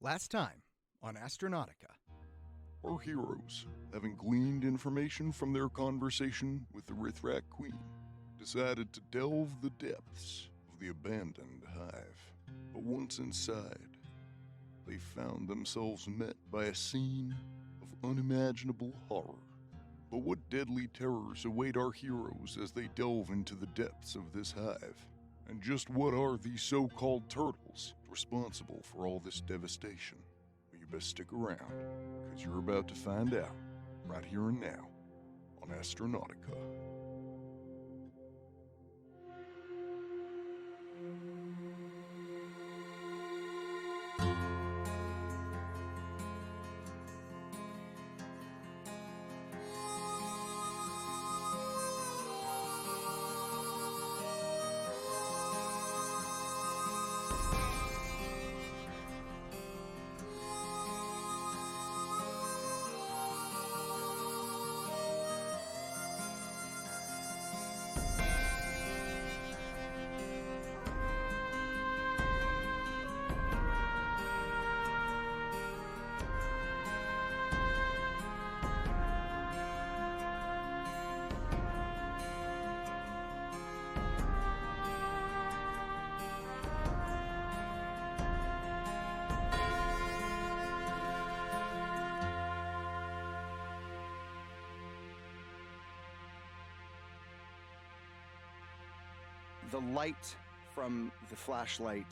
Last time on Astronautica. Our heroes, having gleaned information from their conversation with the Rithrak Queen, decided to delve the depths of the abandoned hive. But once inside, they found themselves met by a scene of unimaginable horror. But what deadly terrors await our heroes as they delve into the depths of this hive? And just what are these so-called turtles responsible for all this devastation? Well, you best stick around, because you're about to find out, right here and now, on Astronautica. The light from the flashlight,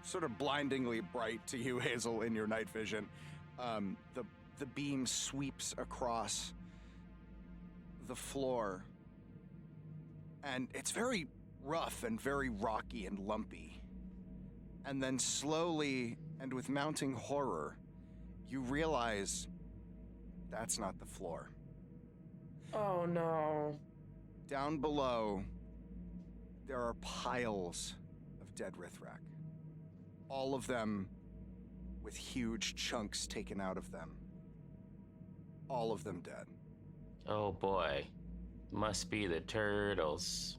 sort of blindingly bright to you, Hazel, in your night vision. The beam sweeps across the floor, and it's very rough and very rocky and lumpy. And then slowly, and with mounting horror, you realize that's not the floor. Oh no. Down below, there are piles of dead Rithrak. All of them with huge chunks taken out of them. All of them dead. Oh boy. Must be the turtles.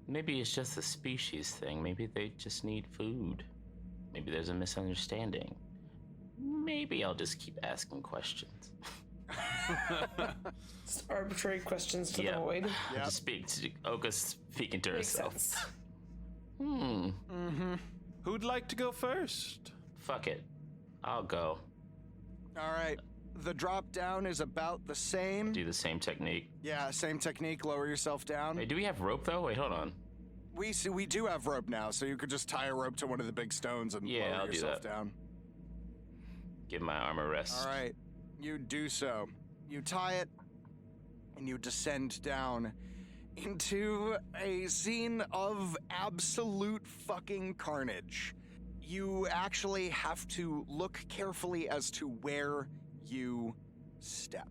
Maybe it's just a species thing. Maybe they just need food. Maybe there's a misunderstanding. Maybe I'll just keep asking questions. Just arbitrary questions to the void. Yeah. Just Oka's speaking to Makes herself. sense. Who'd like to go first? Fuck it. I'll go. All right. The drop down is about the same. Do the same technique. Yeah, same technique. Lower yourself down. Wait, do we have rope though? Wait, hold on. We do have rope now, so you could just tie a rope to one of the big stones and lower I'll yourself do that. down. Give my arm a rest. All right. You do so. You tie it, and you descend down into a scene of absolute fucking carnage. You actually have to look carefully as to where you step,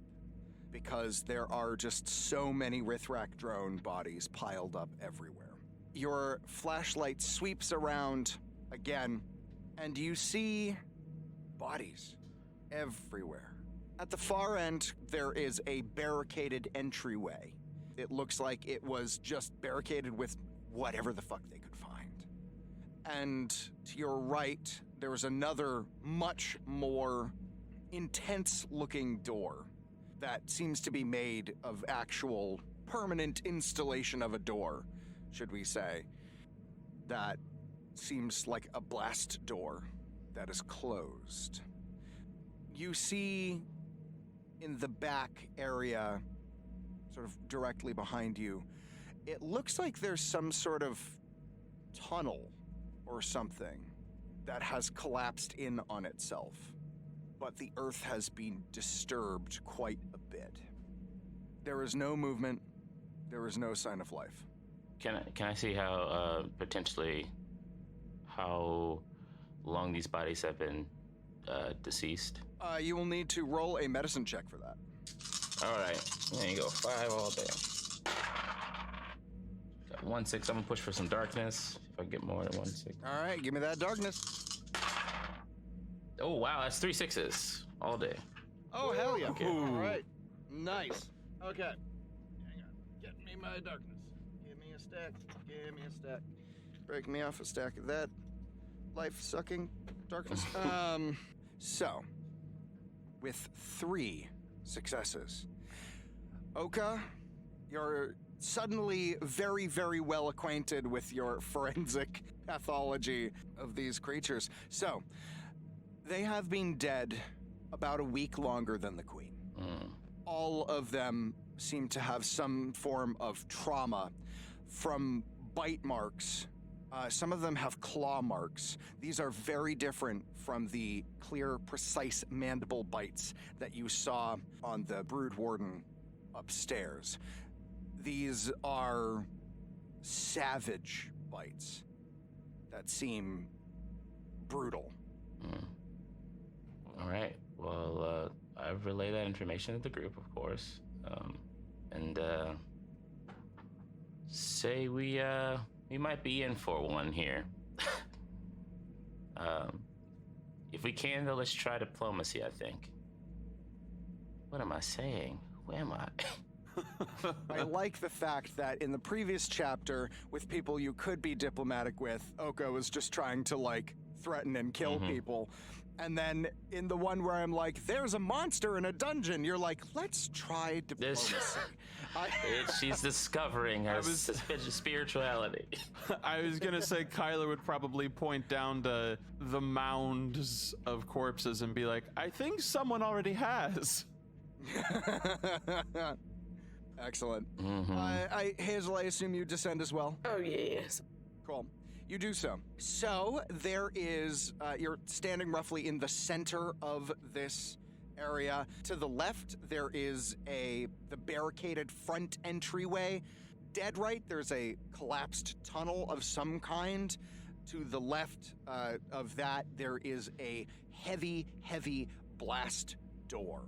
because there are just so many Rithrak drone bodies piled up everywhere. Your flashlight sweeps around again, and you see bodies everywhere. At the far end, there is a barricaded entryway. It looks like it was just barricaded with whatever the fuck they could find. And to your right, there is another much more intense-looking door that seems to be made of actual permanent installation of a door, should we say. That seems like a blast door that is closed. You see in the back area, sort of directly behind you, it looks like there's some sort of tunnel or something that has collapsed in on itself, but the earth has been disturbed quite a bit. There is no movement. There is no sign of life. Can I see how potentially how long these bodies have been deceased? You will need to roll a medicine check for that. All right, there you go. 5 all day. Got 1-6. I'm gonna push for some darkness. If I get more than 1-6. All right, give me that darkness. Oh wow, that's 3 6s all day. Oh, hell yeah. Okay. All right. Nice. Okay. Hang on. Get me my darkness. Give me a stack. Give me a stack. Break me off a stack of that. Life-sucking Darkness. So, with 3 successes, Oka, you're suddenly very, very well acquainted with your forensic pathology of these creatures. So, they have been dead about a week longer than the queen. All of them seem to have some form of trauma from bite marks. Some of them have claw marks. These are very different from the clear, precise mandible bites that you saw on the brood warden upstairs. These are savage bites that seem brutal. All right. Well, I've relayed that information to the group, of course. And say we might be in for one here. If we can, though, let's try diplomacy, I think. What am I saying? Where am I? I like the fact that in the previous chapter, with people you could be diplomatic with, Oka was just trying to, like, threaten and kill people. And then in the one where I'm like, there's a monster in a dungeon, you're like, let's try diplomacy. She's discovering her spirituality. I was gonna say Kyler would probably point down to the mounds of corpses and be like, I think someone already has. Excellent. Hazel, I assume you descend as well? Oh, yes. Cool. You do so. So there is, you're standing roughly in the center of this area. To the left, there is the barricaded front entryway. Dead right, there's a collapsed tunnel of some kind. To the left of that, there is a heavy, heavy blast door.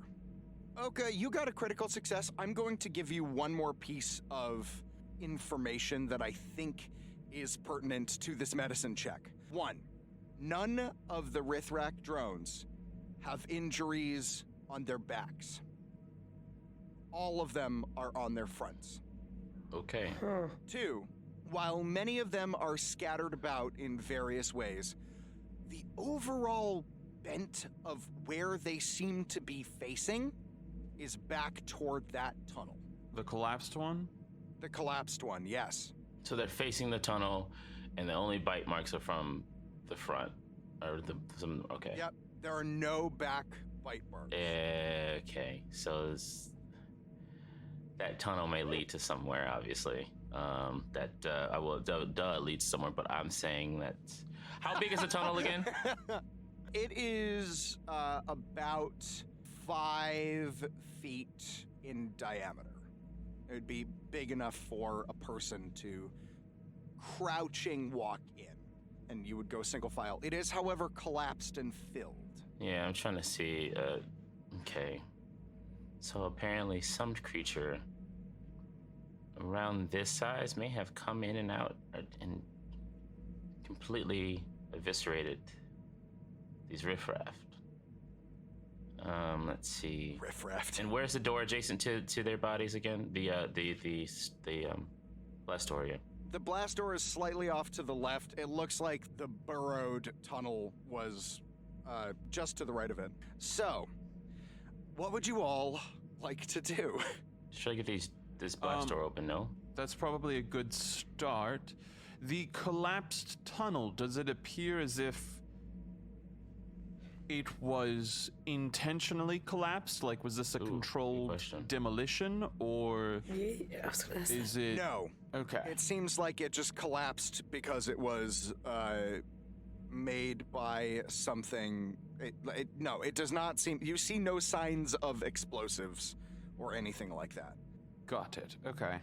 Okay, you got a critical success. I'm going to give you one more piece of information that I think is pertinent to this medicine check. 1, none of the Rithrak drones have injuries on their backs. All of them are on their fronts. Okay. 2, while many of them are scattered about in various ways, the overall bent of where they seem to be facing is back toward that tunnel. The collapsed one? The collapsed one, yes. So they're facing the tunnel, and the only bite marks are from the front, or okay. Yep, there are no back bite marks. Okay, so that tunnel may lead to somewhere, obviously. It leads somewhere, but I'm saying that. How big is the tunnel again? It is about 5 feet in diameter. It would be big enough for a person to crouching walk in, and you would go single file. It is, however, collapsed and filled. Yeah, I'm trying to see. Okay. So apparently some creature around this size may have come in and out and completely eviscerated these riffraff. Let's see. Riffraff. And where's the door adjacent to their bodies again? The blast door, yeah. The blast door is slightly off to the left. It looks like the burrowed tunnel was just to the right of it. So, what would you all like to do? Should I get this blast door open? No? That's probably a good start. The collapsed tunnel, does it appear as if it was intentionally collapsed? Like, was this a controlled demolition, or Yeah, I was gonna say. is it... No. Okay. It seems like it just collapsed because it was made by something. No, it does not seem. You see no signs of explosives or anything like that. Got it. Okay.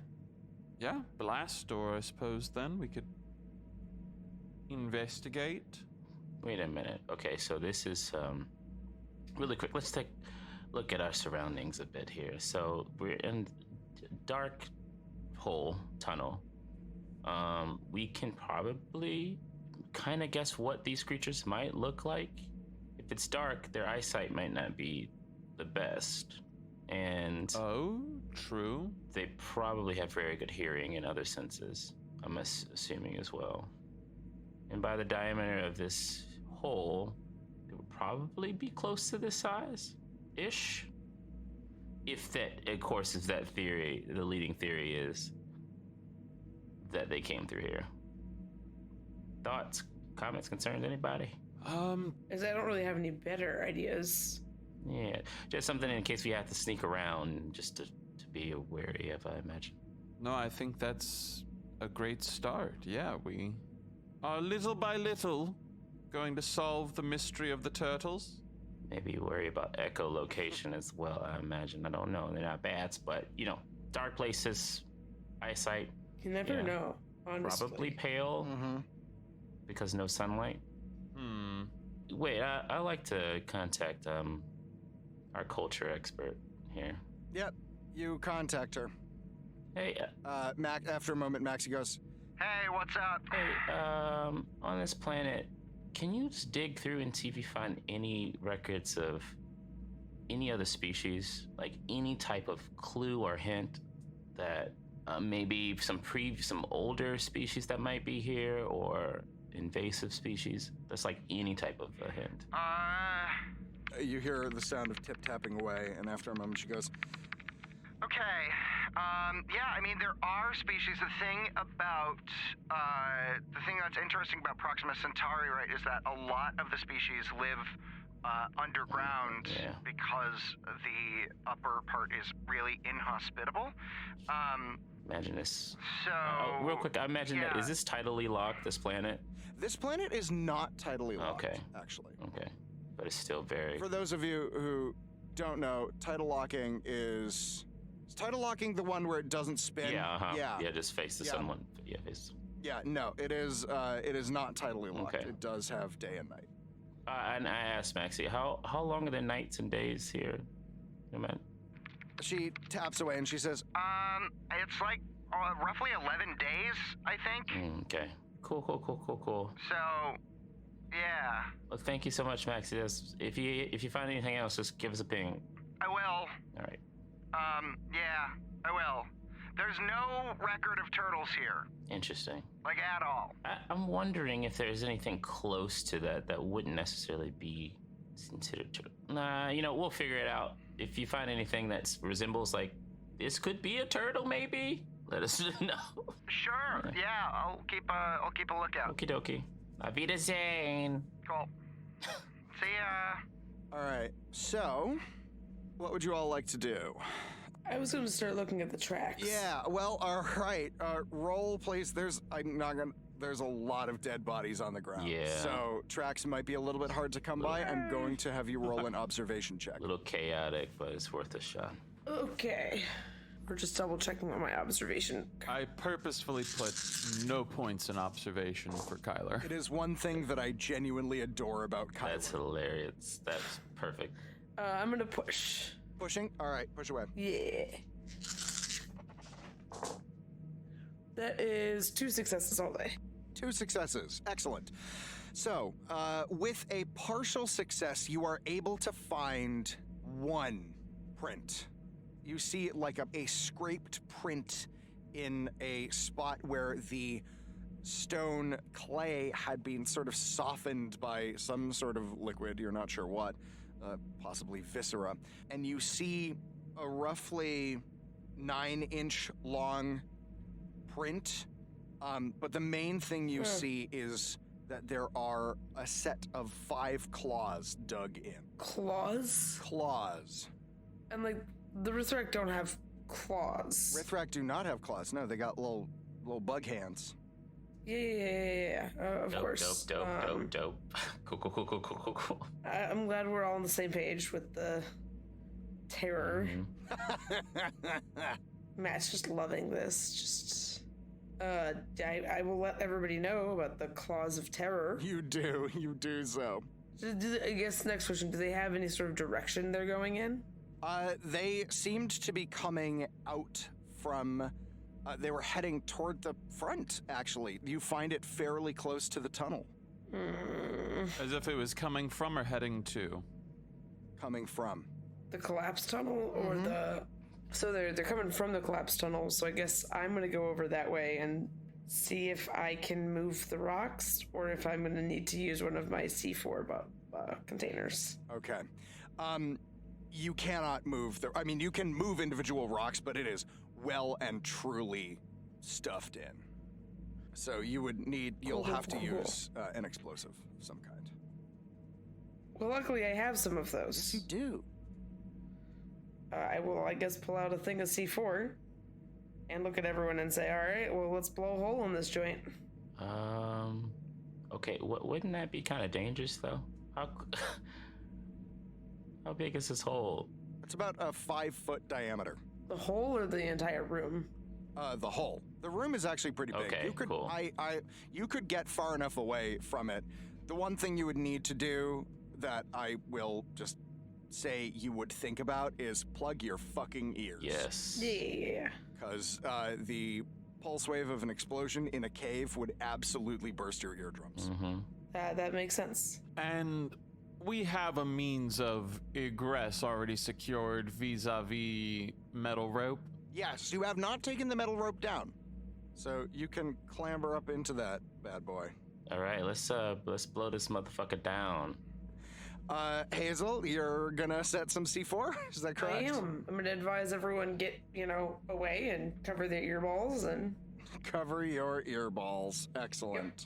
Yeah, blast door, I suppose, then. We could investigate. Wait a minute. Okay, so this is really quick. Let's take a look at our surroundings a bit here. So we're in dark hole tunnel. We can probably kind of guess what these creatures might look like. If it's dark, their eyesight might not be the best, and true. They probably have very good hearing in other senses, I'm assuming as well. And by the diameter of this hole, probably be close to this size, ish. If that, of course, is that theory. The leading theory is that they came through here. Thoughts, comments, concerns, anybody? As I don't really have any better ideas. Yeah, just something in case we have to sneak around, just to be wary of, I imagine. No, I think that's a great start. Yeah, we are little by little going to solve the mystery of the turtles. Maybe worry about echolocation as well, I imagine. I don't know. They're not bats, but, dark places, eyesight. You never know, honestly. Probably pale because no sunlight. Wait, I like to contact our culture expert here. Yep, you contact her. Hey, After a moment, Maxie goes, "Hey, what's up?" hey, on this planet, can you just dig through and see if you find any records of any other species, like any type of clue or hint that maybe some older species that might be here, or invasive species? That's like any type of a hint. You hear the sound of tip-tapping away, and after a moment she goes, "Okay, yeah, I mean, there are species. The thing that's interesting about Proxima Centauri, right, is that a lot of the species live underground because the upper part is really inhospitable. Imagine this. So... real quick, I imagine that, is this tidally locked, this planet? This planet is not tidally locked, actually. Okay, but it's still very... For those of you who don't know, tidal locking is tidal locking the one where it doesn't spin? Yeah, just face the sun one. Yeah, yeah, no, it is not tidally locked. Okay. It does have day and night. And I asked Maxie, how long are the nights and days here? Man. She taps away and she says, it's like roughly 11 days, I think. Okay. Cool. So, yeah. Well, thank you so much, Maxie. If you find anything else, just give us a ping. I will. All right. Yeah, I will. There's no record of turtles here. Interesting. Like, at all. I'm wondering if there's anything close to that wouldn't necessarily be considered turtle. Nah, we'll figure it out. If you find anything that resembles, like, this could be a turtle, maybe, let us know. Sure, yeah, I'll keep a lookout. Okie dokie. Auf Wiedersehen. Cool. See ya. All right, so, what would you all like to do? I was going to start looking at the tracks. Yeah, well, all right. Roll, please. There's a lot of dead bodies on the ground. Yeah. So tracks might be a little bit hard to come by. I'm going to have you roll an observation check. A little chaotic, but it's worth a shot. Okay. We're just double checking on my observation. I purposefully put no points in observation for Kyler. It is one thing that I genuinely adore about Kyler. That's hilarious. That's perfect. I'm going to push. Pushing? All right, push away. Yeah. That is 2 successes all day. 2 successes. Excellent. So, with a partial success, you are able to find 1 print. You see like a scraped print in a spot where the stone clay had been sort of softened by some sort of liquid, you're not sure what, possibly viscera. And you see a roughly 9-inch long print, but the main thing you see is that there are a set of 5 claws dug in. Claws? Claws. And like, the Rithrak don't have claws. Rithrak do not have claws. No, they got little bug hands. Yeah. Of course. Dope. Cool. I'm glad we're all on the same page with the terror. Matt's just loving this. I will let everybody know about the claws of terror. You do so. I guess next question, do they have any sort of direction they're going in? They seemed to be coming out from... they were heading toward the front, actually. You find it fairly close to the tunnel. As if it was coming from or heading to? Coming from. The collapsed tunnel or the... So they're coming from the collapsed tunnel, so I guess I'm going to go over that way and see if I can move the rocks or if I'm going to need to use one of my C4 containers. Okay. You cannot move I mean, you can move individual rocks, but it is well and truly stuffed in. So you'll have to use an explosive of some kind. Well, luckily I have some of those. Yes, you do. I will, I guess, pull out a thing of C4 and look at everyone and say, all right, well, let's blow a hole in this joint. Okay, wouldn't that be kind of dangerous, though? How big is this hole? It's about a 5-foot diameter. The hole or the entire room? The hole. The room is actually pretty big. Okay, you could, cool. You could get far enough away from it. The one thing you would need to do that I will just say you would think about is plug your fucking ears. Yes. Yeah. Because the pulse wave of an explosion in a cave would absolutely burst your eardrums. Mm-hmm. That makes sense. And we have a means of egress already secured vis-a-vis metal rope. Yes, you have not taken the metal rope down. So you can clamber up into that bad boy. All right, let's blow this motherfucker down. Hazel, you're gonna set some C4? Is that correct? I am. I'm gonna advise everyone get, away and cover their earballs and... Cover your earballs. Excellent.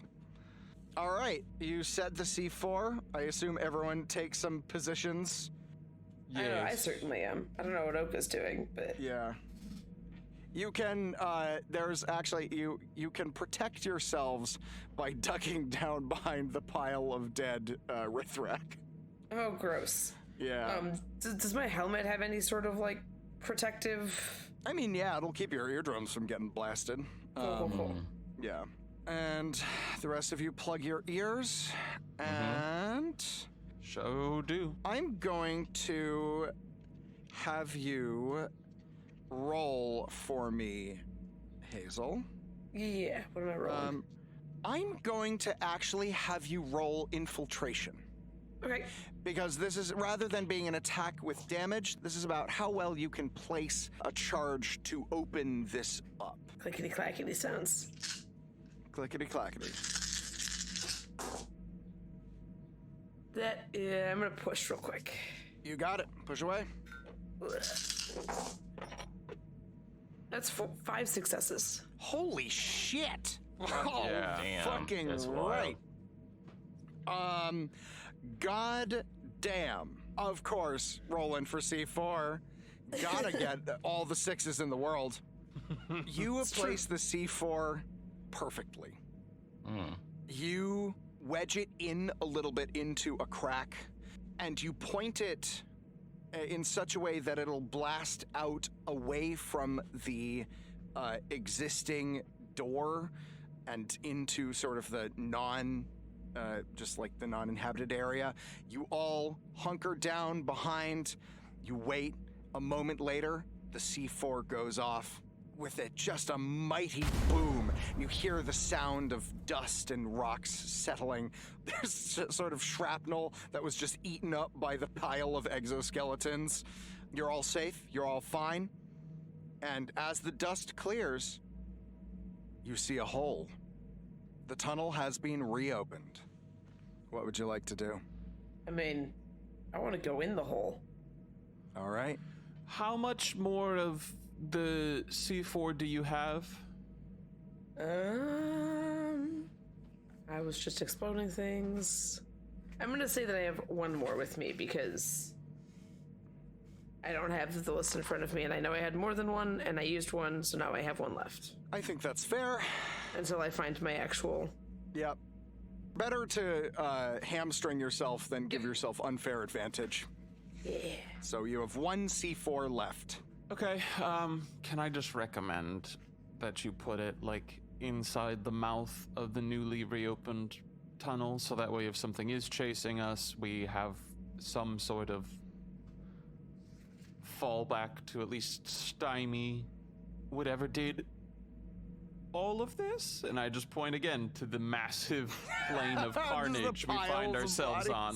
All right, you set the C4. I assume everyone takes some positions. I know, I certainly am. I don't know what Oka's doing, but... Yeah. You can, there's actually, you can protect yourselves by ducking down behind the pile of dead, Rithrak. Oh, gross. Yeah. Does my helmet have any sort of, protective... I mean, yeah, it'll keep your eardrums from getting blasted. Cool. Yeah. And the rest of you plug your ears, and... So do. I'm going to have you roll for me, Hazel. Yeah, what am I rolling? I'm going to actually have you roll infiltration. Okay. Because this is, rather than being an attack with damage, this is about how well you can place a charge to open this up. Clickety-clackety sounds. Clickety-clackety. I'm gonna push real quick. You got it. Push away. That's 5 successes. Holy shit! Oh, Yeah. Damn, fucking that's wild. right. God damn. Of course, rolling for C4. Gotta get all the 6s in the world. You have placed the C4 perfectly. You wedge it in a little bit into a crack, and you point it in such a way that it'll blast out away from the existing door and into sort of the just like the non-inhabited area. You all hunker down behind. You wait. A moment later, the C4 goes off with it just a mighty boom. You hear the sound of dust and rocks settling. There's sort of shrapnel that was just eaten up by the pile of exoskeletons. You're all safe. You're all fine. And as the dust clears, you see a hole. The tunnel has been reopened. What would you like to do? I mean, I want to go in the hole. All right. How much more of the C4 do you have? I was just exploding things. I'm gonna say that I have one more with me because I don't have the list in front of me, and I know I had more than one, and I used one, so now I have one left. I think that's fair. Until I find my actual... Yep. Better to hamstring yourself than give yourself unfair advantage. Yeah. So you have one C4 left. Okay, can I just recommend that you put it, inside the mouth of the newly reopened tunnel, so that way if something is chasing us, we have some sort of fallback to at least stymie whatever did all of this? And I just point again to the massive plane of carnage we find ourselves on.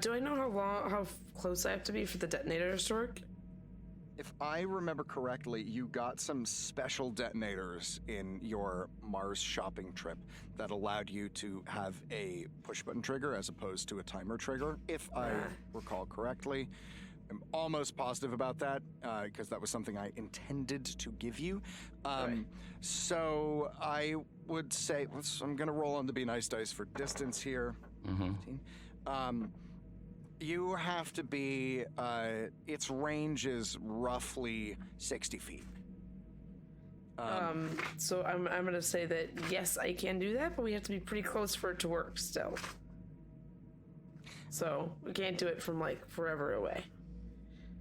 Do I know how close I have to be for the detonator to work? If I remember correctly, you got some special detonators in your Mars shopping trip that allowed you to have a push-button trigger as opposed to a timer trigger, if I recall correctly. I'm almost positive about that, because that was something I intended to give you. So I would say, I'm going to roll on the Be Nice dice for distance here. You have to be, its range is roughly 60 feet. So I'm gonna say that yes, I can do that, but we have to be pretty close for it to work still. So we can't do it from like forever away.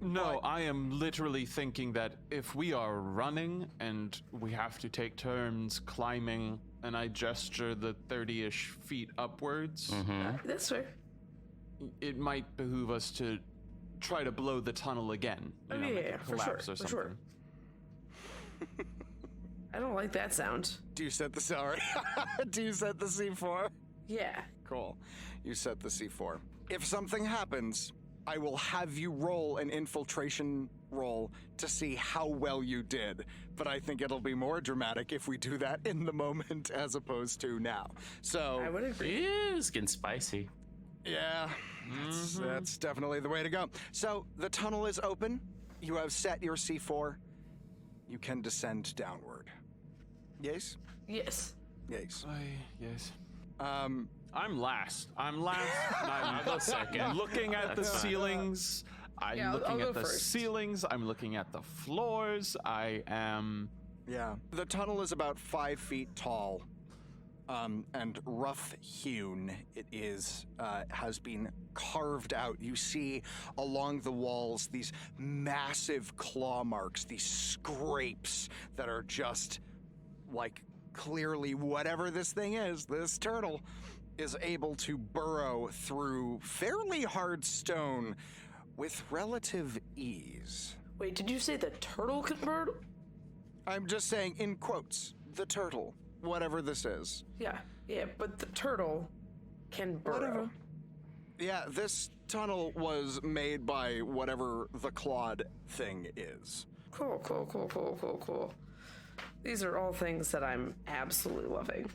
No, I am literally thinking that if we are running and we have to take turns climbing, and I gesture the 30-ish feet upwards, That's fair. it might behoove us to try to blow the tunnel again. You know, make it for collapse sure, or for sure. something. I don't like that sound. Do you set the Do you set the C4? Yeah. Cool. You set the C4. If something happens, I will have you roll an infiltration roll to see how well you did. But I think it'll be more dramatic if we do that in the moment as opposed to now. So I would agree. Yeah, it's getting spicy. yeah, that's definitely the way to go. So the tunnel is open. You have set your C4. You can descend downward. Yes? Yes. Yes. Yes. I'm last. I'm go second. looking at the ceilings. I'm I'll looking go at the first. ceilings. I'm looking at the floors. I am. Yeah. The tunnel is about 5 feet tall, and rough hewn. It is, has been carved out. You see along the walls these massive claw marks, these scrapes that are just like clearly whatever this thing is, this turtle is able to burrow through fairly hard stone with relative ease. Wait, did you say the turtle could burn? I'm just saying, in quotes, the turtle, whatever this is. Yeah, but the turtle can burrow. Whatever. Yeah, this tunnel was made by whatever the clawed thing is. Cool. These are all things that I'm absolutely loving.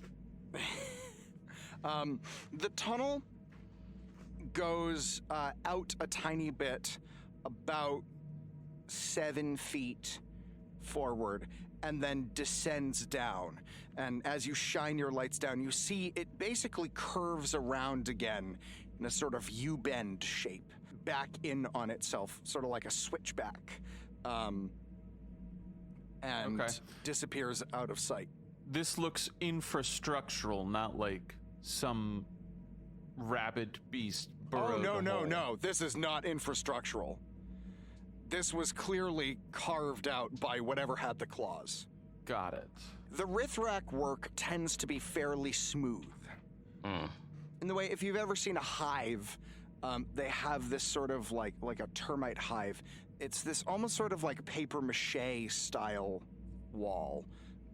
The tunnel goes out a tiny bit, about 7 feet forward, and then descends down. And as you shine your lights down, you see it basically curves around again in a sort of U-bend shape, back in on itself, sort of like a switchback, and Okay. disappears out of sight. This looks infrastructural, not like some rabid beast burrowed Oh, the hole. no. This is not infrastructural. This was clearly carved out by whatever had the claws. Got it. The Rithrak work tends to be fairly smooth. In the way, if you've ever seen a hive, they have this sort of like a termite hive. It's this almost sort of like paper mache style wall.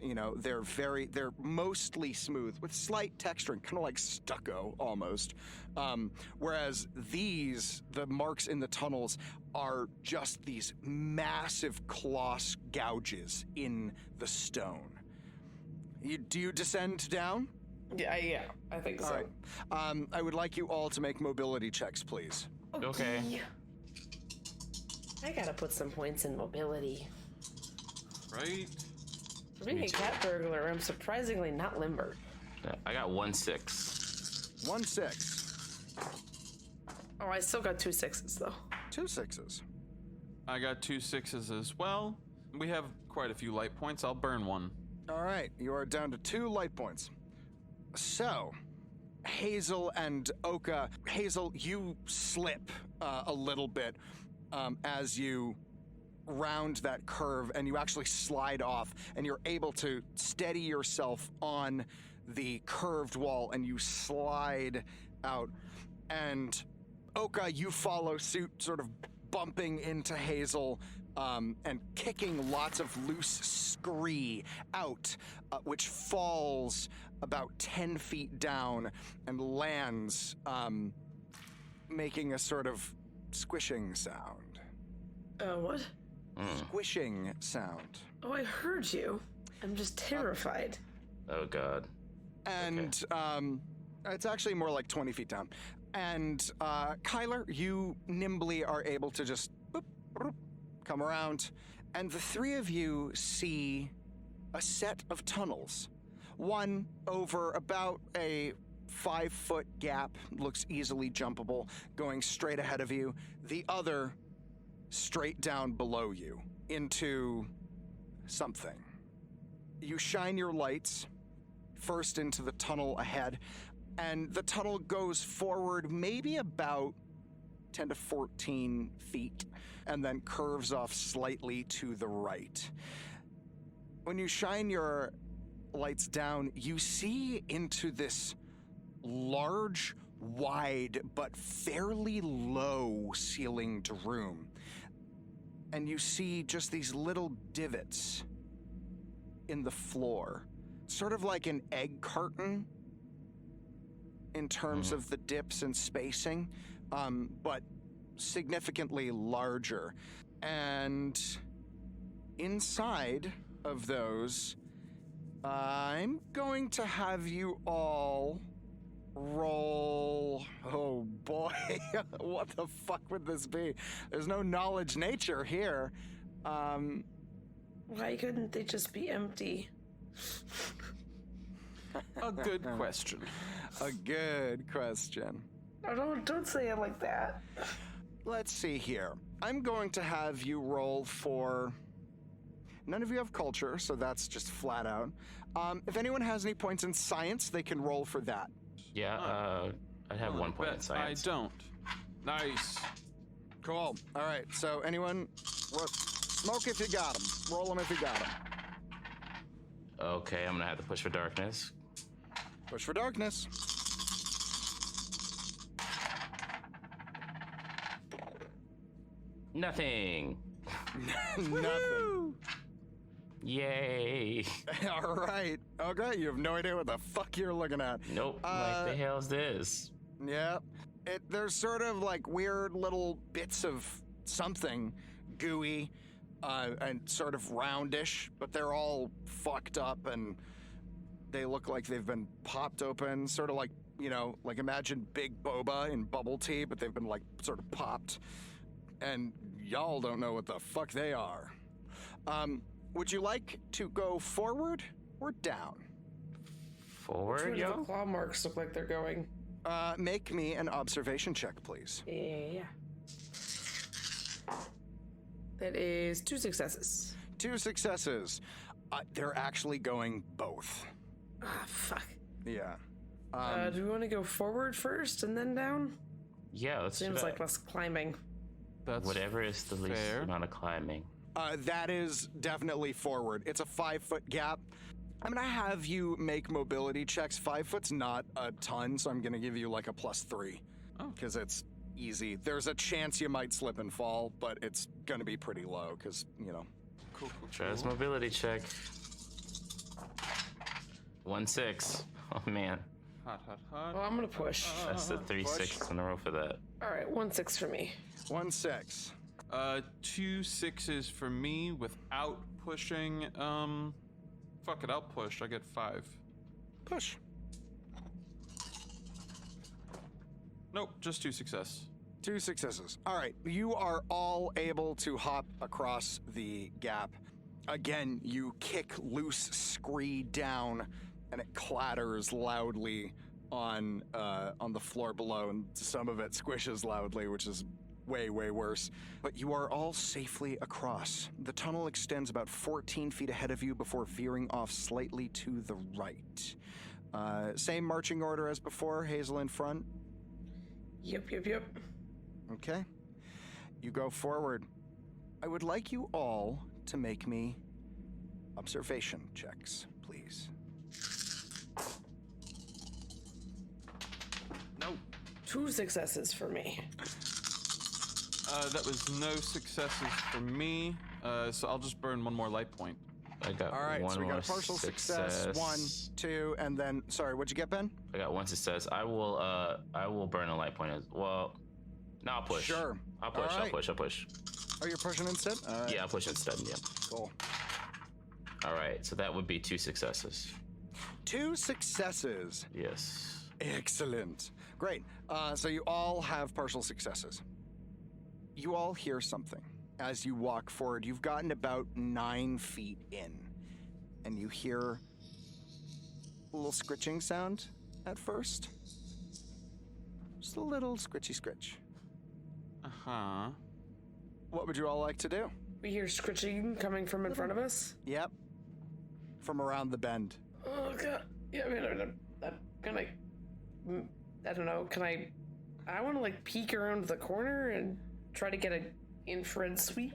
You know, they're mostly smooth with slight texturing, kind of like stucco almost. Whereas the marks in the tunnels are just these massive claw gouges in the stone. Do you descend down? Yeah, I think so. All right. I would like you all to make mobility checks, please. Okay. I gotta put some points in mobility. Right? For being a cat burglar, I'm surprisingly not limber. I got 1-6. 1-6. Oh, I still got 2 6s though. 2 6s. I got 2 6s as well. We have quite a few light points. I'll burn one. All right, you are down to 2 light points. So, Hazel and Oka. Hazel, you slip a little bit as you round that curve, and you actually slide off, and you're able to steady yourself on the curved wall, and you slide out. And Oka, you follow suit, sort of bumping into Hazel and kicking lots of loose scree out, which falls about 10 feet down and lands, making a sort of squishing sound. What? squishing sound. Oh, I heard you. I'm just terrified. Oh God. And it's actually more like 20 feet down. And Kyler, you nimbly are able to just boop, boop, come around. And the three of you see a set of tunnels. One over about a 5-foot gap, looks easily jumpable, going straight ahead of you. The other straight down below you into something. You shine your lights first into the tunnel ahead, and the tunnel goes forward maybe about 10 to 14 feet, and then curves off slightly to the right. When you shine your lights down, you see into this large, wide, but fairly low ceilinged room. And you see just these little divots in the floor, sort of like an egg carton in terms of the dips and spacing, but significantly larger. And inside of those, I'm going to have you all roll. Oh boy, what the fuck would this be? There's no knowledge nature here. Why couldn't they just be empty? A good question. A good question. Oh, don't say it like that. Let's see here. I'm going to have you roll for... None of you have culture, so that's just flat out. If anyone has any points in science, they can roll for that. Yeah, I have 1 point in science. I don't. Nice. Cool. All right, so anyone... Smoke if you got them. Roll them if you got them. Okay, I'm gonna have to push for darkness. Push for darkness. Nothing. Nothing. Yay. All right. Okay, you have no idea what the fuck you're looking at. Nope. Like the hell's this? Yeah. There's sort of like weird little bits of something gooey and sort of roundish, but they're all fucked up and they look like they've been popped open, sort of like, you know, like imagine Big Boba in bubble tea, but they've been like sort of popped. And y'all don't know what the fuck they are. Would you like to go forward or down? Forward, Where do the yo? claw marks look like they're going? Make me an observation check, please. Yeah. That is 2 successes. 2 successes. They're actually going both. Ah, fuck. Yeah. Do we want to go forward first and then down? Yeah, let's do Seems that. like less climbing. That's Whatever is the least fair. amount of climbing. That is definitely forward. It's a 5-foot gap. I'm gonna have you make mobility checks. 5 foot's not a ton, so I'm gonna give you like a +3. Oh. Because it's easy. There's a chance you might slip and fall, but it's gonna be pretty low, because, you know. Cool. Try this mobility check. 1-6. Oh man, Hot. Well, I'm gonna push. that's the 3 6s in a row for that. All right, 1-6 for me. 1-6. 2 6s for me without pushing. Fuck it, I'll push. I get 5. Push. Nope, just 2 success. 2 successes. All right, you are all able to hop across the gap. Again, you kick loose scree down, and it clatters loudly on the floor below, and some of it squishes loudly, which is way, way worse. But you are all safely across. The tunnel extends about 14 feet ahead of you before veering off slightly to the right. Same marching order as before, Hazel in front. Yep. Okay. You go forward. I would like you all to make me observation checks, please. Nope. 2 successes for me. That was no successes for me. So I'll just burn 1 more light point. I got All right, one so we more got a partial success. 1, 2, and then, sorry, what'd you get, Ben? I got 1 success. I will burn a light point as well. No, I'll push. Sure. I'll push. All right. I'll push. Oh, you're pushing instead? All right. Yeah, I'll push instead. Yeah. Cool. All right. So that would be 2 successes. 2 successes. Yes. Excellent. Great. So you all have partial successes. You all hear something as you walk forward. You've gotten about 9 feet in, and you hear a little scritching sound at first. Just a little scritchy scritch. Uh-huh. What would you all like to do? We hear scritching coming from in front of us. Yep. From around the bend. Oh god. Yeah, I mean, can I? I don't know. Can I? I want to like peek around the corner and try to get an infrared sweep.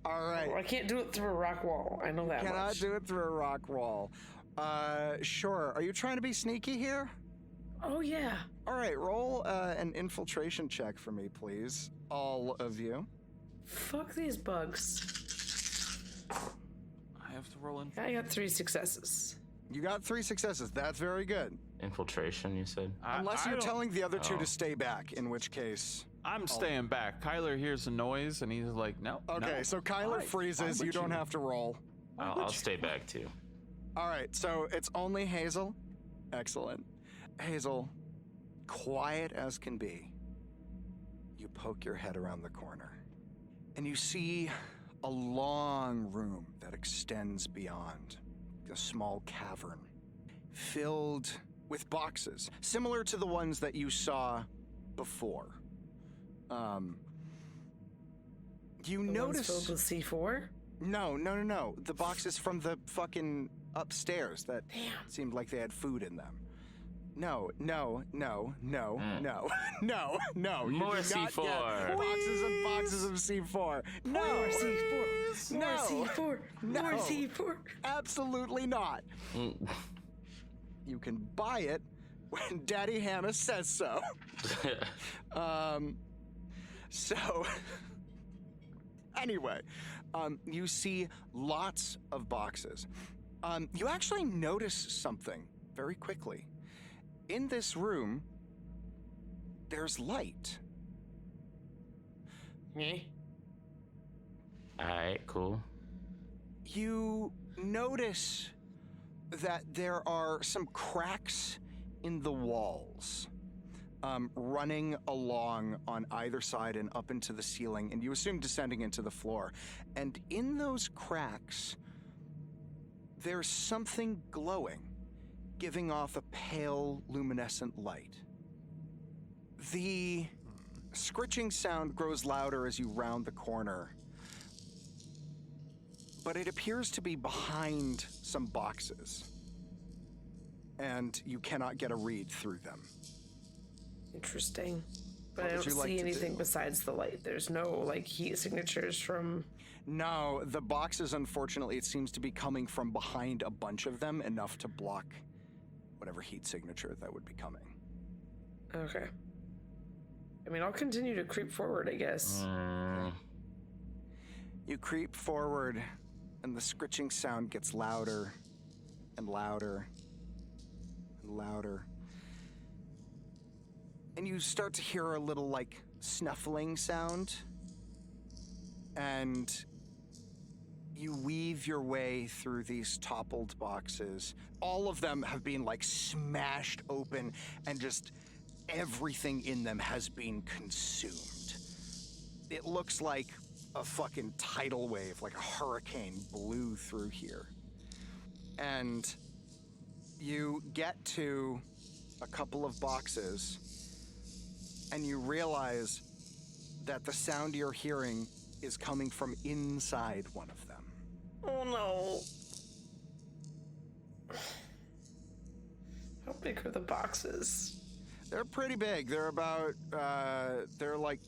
All right. Oh, I can't do it through a rock wall. I know that Cannot much. do it through a rock wall. Sure. Are you trying to be sneaky here? Oh yeah. All right, roll an infiltration check for me, please. All of you. Fuck these bugs. I have to roll in. I got 3 successes. You got 3 successes. That's very good. Infiltration, you said? Unless I you're don't- telling the other 2 Oh. to stay back, in which case... I'm staying back. Kyler hears a noise and he's like, no. Okay, no. so Kyler All right, freezes. I'm You with don't have to roll. I'll stay back too. All right, so it's only Hazel. Excellent. Hazel, quiet as can be, you poke your head around the corner, and you see a long room that extends beyond, a small cavern filled with boxes, similar to the ones that you saw before. You The notice... ones filled with C4. No. The boxes from the fucking upstairs that Damn. seemed like they had food in them. No. More You do not C4. get boxes and boxes of C4. No. More C4. More No. C4. No. More C4. Absolutely not. You can buy it when Daddy Hannah says so. So, anyway, you see lots of boxes. You actually notice something very quickly. In this room, there's light. Me? Alright, cool. You notice that there are some cracks in the walls, running along on either side and up into the ceiling, and you assume descending into the floor. And in those cracks, there's something glowing, giving off a pale, luminescent light. The scritching sound grows louder as you round the corner, but it appears to be behind some boxes, and you cannot get a read through them. Interesting. But What I would don't you like see to anything do? besides the light. There's no like heat signatures from. No, the boxes, unfortunately, it seems to be coming from behind a bunch of them, enough to block whatever heat signature that would be coming. Okay. I mean, I'll continue to creep forward, I guess. You creep forward, and the scritching sound gets louder and louder and louder. And you start to hear a little, like, snuffling sound. And you weave your way through these toppled boxes. All of them have been, like, smashed open, and just everything in them has been consumed. It looks like a fucking tidal wave, like a hurricane blew through here. And you get to a couple of boxes, and you realize that the sound you're hearing is coming from inside one of them. Oh no. How big are the boxes? They're pretty big. They're about, they're like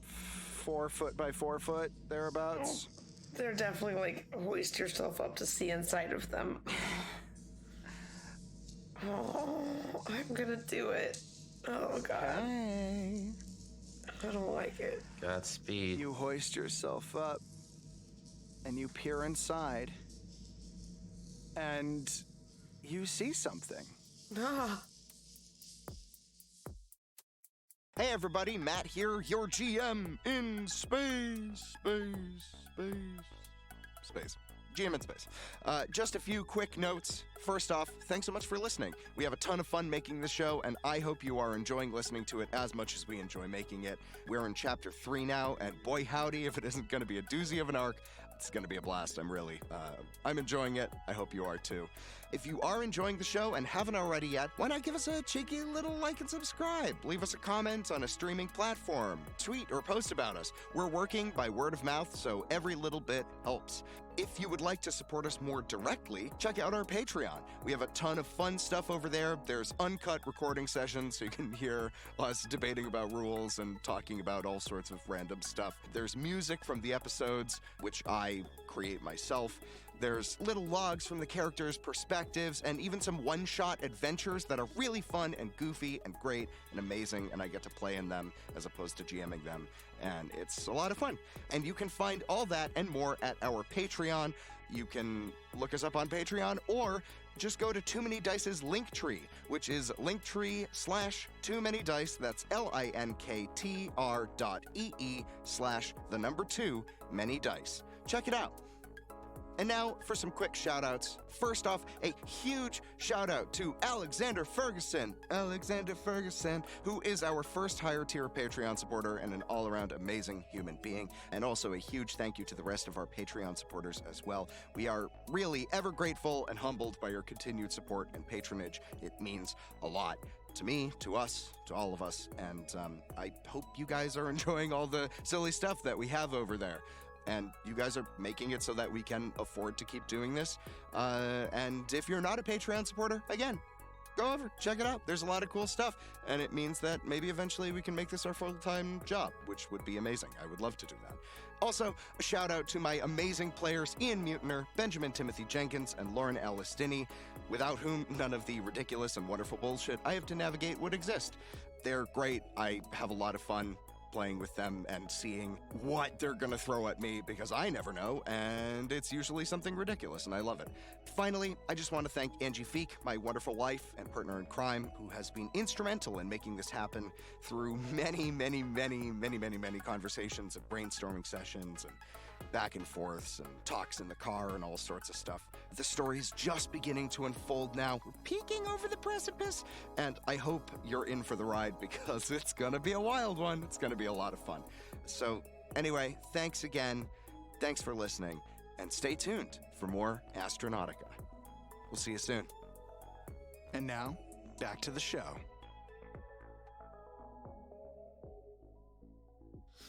4 foot by 4 foot, thereabouts. They're definitely like hoist yourself up to see inside of them. Oh, I'm gonna do it. Oh god, Hey. I don't like it. Godspeed. You hoist yourself up, and you peer inside, and you see something. Ah, Hey everybody, Matt here, your GM in space. GM in space. Just a few quick notes. First off, thanks so much for listening. We have a ton of fun making this show, and I hope you are enjoying listening to it as much as we enjoy making it. We're in Chapter 3 now, and boy howdy, if it isn't going to be a doozy of an arc, it's going to be a blast. I'm enjoying it. I hope you are too. If you are enjoying the show and haven't already yet, why not give us a cheeky little like and subscribe? Leave us a comment on a streaming platform. Tweet or post about us. We're working by word of mouth, so every little bit helps. If you would like to support us more directly, check out our Patreon. We have a ton of fun stuff over there. There's uncut recording sessions, so you can hear us debating about rules and talking about all sorts of random stuff. There's music from the episodes, which I create myself. There's little logs from the characters' perspectives, and even some one-shot adventures that are really fun and goofy and great and amazing, and I get to play in them as opposed to GMing them, and it's a lot of fun. And you can find all that and more at our Patreon. You can look us up on Patreon, or just go to Too Many Dice's Linktree, which is linktree/TooManyDice. That's linktr.ee/2many dice. Check it out. And now for some quick shout-outs. First off, a huge shout-out to Alexander Ferguson, who is our first higher-tier Patreon supporter and an all-around amazing human being. And also a huge thank you to the rest of our Patreon supporters as well. We are really ever grateful and humbled by your continued support and patronage. It means a lot. To me, to us, to all of us. And I hope you guys are enjoying all the silly stuff that we have over there. And you guys are making it so that we can afford to keep doing this. And if you're not a Patreon supporter, again, go over, check it out. There's a lot of cool stuff. And it means that maybe eventually we can make this our full-time job, which would be amazing. I would love to do that. Also, a shout out to my amazing players Ian Mutiner, Benjamin Timothy Jenkins, and Lauren Alice Dinney, without whom none of the ridiculous and wonderful bullshit I have to navigate would exist. They're great. I have a lot of fun playing with them and seeing what they're gonna throw at me, because I never know, and it's usually something ridiculous, and I love it. Finally, I just want to thank Angie Feek, my wonderful wife and partner in crime, who has been instrumental in making this happen through many conversations and brainstorming sessions and back and forths and talks in the car and all sorts of stuff. The story's just beginning to unfold now. We're peeking over the precipice, and I hope you're in for the ride, because it's gonna be a wild one. It's gonna be a lot of fun. So anyway, thanks again. Thanks for listening, and stay tuned for more Astronautica. We'll see you soon. And now, back to the show.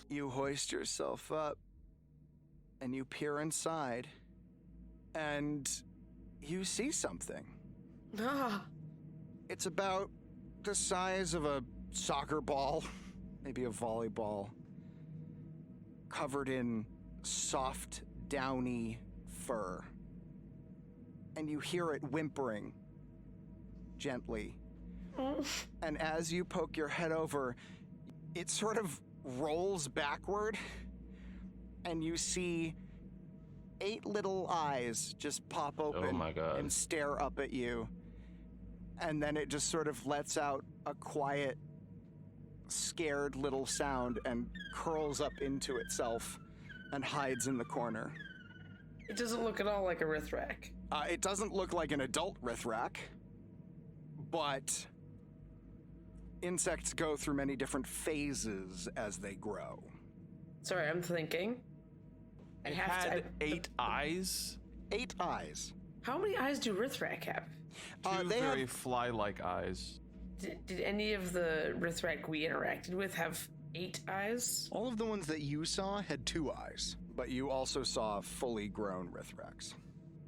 You hoist yourself up, and you peer inside, and you see something. Ah, It's about the size of a soccer ball, maybe a volleyball, covered in soft, downy fur. And you hear it whimpering gently. And as you poke your head over, it sort of rolls backward, and you see 8 little eyes just pop open Oh my God. and stare up at you. And then it just sort of lets out a quiet, scared little sound and curls up into itself and hides in the corner. it doesn't look at all like a Rithrak. It doesn't look like an adult Rithrak, but insects go through many different phases as they grow. Sorry, I'm thinking. I It have had to. 8 eyes. 8 eyes. How many eyes do Rithrak have? Two They very have fly-like eyes. Did any of the Rithrak we interacted with have 8 eyes? all of the ones that you saw had 2 eyes, but you also saw fully grown Rithrax.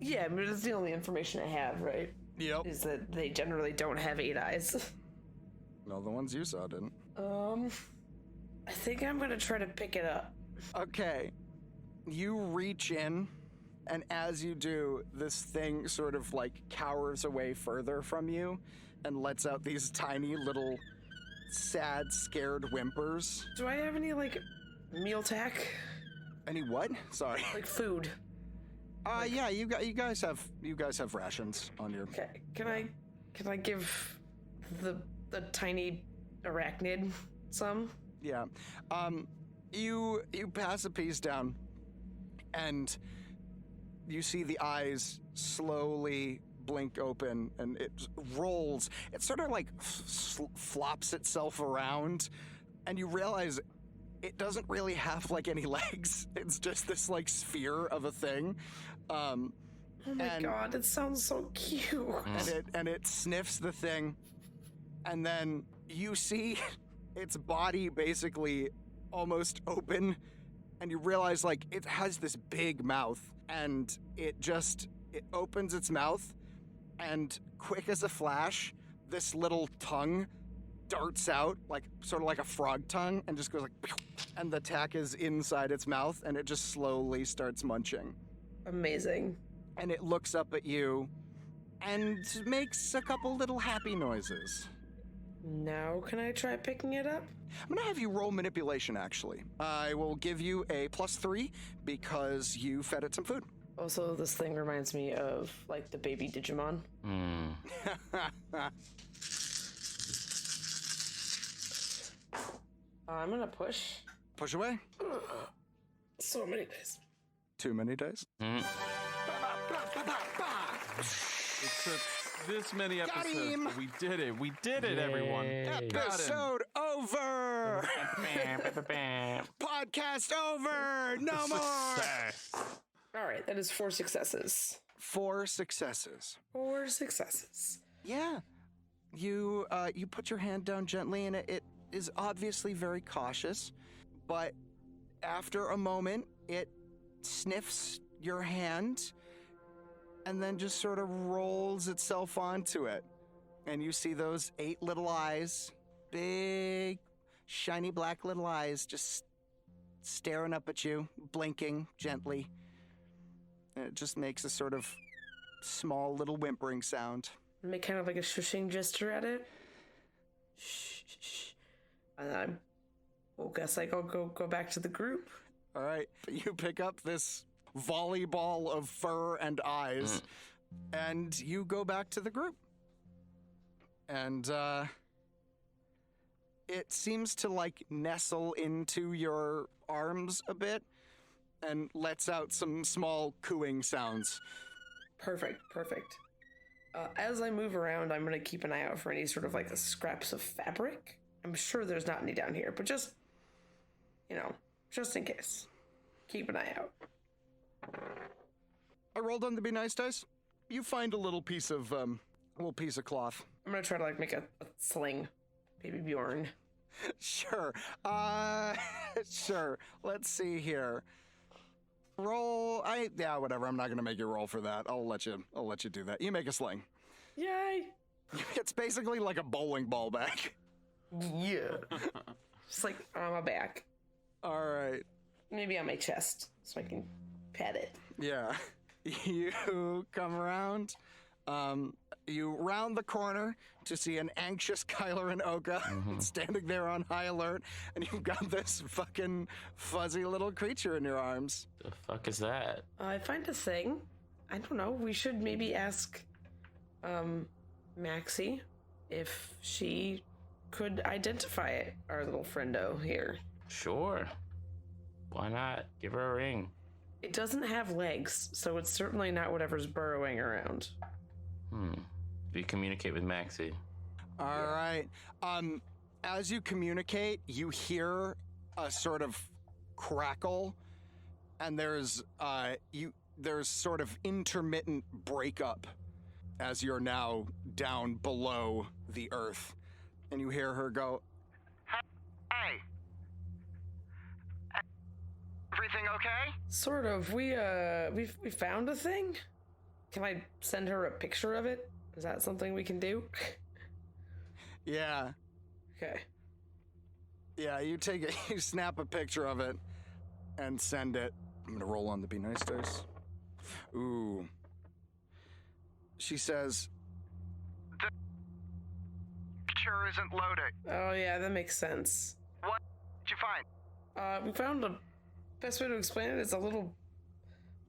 Yeah, but it's the only information I have, right? Yep. Is that they generally don't have 8 eyes. No, the ones you saw didn't. I think I'm gonna try to pick it up. Okay. You reach in, and as you do, this thing sort of like cowers away further from you and lets out these tiny little sad, scared whimpers. Do I have any like meal tack, Any what? Sorry. like food? Yeah, you guys have rations on your. Okay, can I give the tiny arachnid some. Yeah. You pass a piece down, and you see the eyes slowly blink open, and it rolls. It sort of like flops itself around, and you realize it doesn't really have like any legs. It's just this like sphere of a thing. Oh my god, it sounds so cute. And it sniffs the thing, and then you see its body basically almost open, and you realize like it has this big mouth, and it opens its mouth, and quick as a flash, this little tongue darts out, like sort of like a frog tongue, and just goes like pew, and the tack is inside its mouth, and it just slowly starts munching. Amazing. And it looks up at you and makes a couple little happy noises. Now can I try picking it up? I'm gonna have you roll manipulation, actually. I will give you a +3 because you fed it some food. Also, this thing reminds me of, like, the baby Digimon. I'm gonna push. Push away. So many days. Too many days. It took this many episodes, him! but we did it. We did it, everyone. Episode over. Podcast over. No more. All right, that is 4 successes. 4 successes. 4 successes. Yeah. You put your hand down gently, and it is obviously very cautious, but after a moment, it sniffs your hand and then just sort of rolls itself onto it. And you see those 8 little eyes, big, shiny black little eyes, just staring up at you, blinking gently. And it just makes a sort of small little whimpering sound. Make kind of like a shushing gesture at it. Shh, shh, shh. And I guess I'll go back to the group. All right, you pick up this volleyball of fur and eyes, and you go back to the group. And it seems to like nestle into your arms a bit and lets out some small cooing sounds. Perfect. As I move around, I'm going to keep an eye out for any sort of like scraps of fabric. I'm sure there's not any down here, but just in case. Keep an eye out. I rolled on the Be Nice dice. You find a little piece of cloth. I'm going to try to like make a sling. Baby Bjorn. Sure. Sure. Let's see here. Roll. Whatever. I'm not gonna make you roll for that. I'll let you do that. You make a sling. Yay! It's basically like a bowling ball bag. Yeah. Just like on my back. All right. Maybe on my chest, so I can pet it. Yeah. You come around. You round the corner to see an anxious Kyler and Oka standing there on high alert, and you've got this fucking fuzzy little creature in your arms. The fuck is that? I find a thing. I don't know. We should maybe ask, Maxie if she could identify it, our little friendo here. Sure. Why not? Give her a ring. It doesn't have legs, so it's certainly not whatever's burrowing around. We communicate with Maxie. All right. As you communicate, you hear a sort of crackle, and there's sort of intermittent breakup as you're now down below the earth, and you hear her go, "Hey, everything okay?" Sort of. We found a thing. Can I send her a picture of it? Is that something we can do? Yeah. Okay. Yeah, you take it, you snap a picture of it and send it. I'm gonna roll on the Be Nice dice. Ooh. She says, "The picture isn't loading." Oh yeah, that makes sense. What did you find? We found the best way to explain it is a little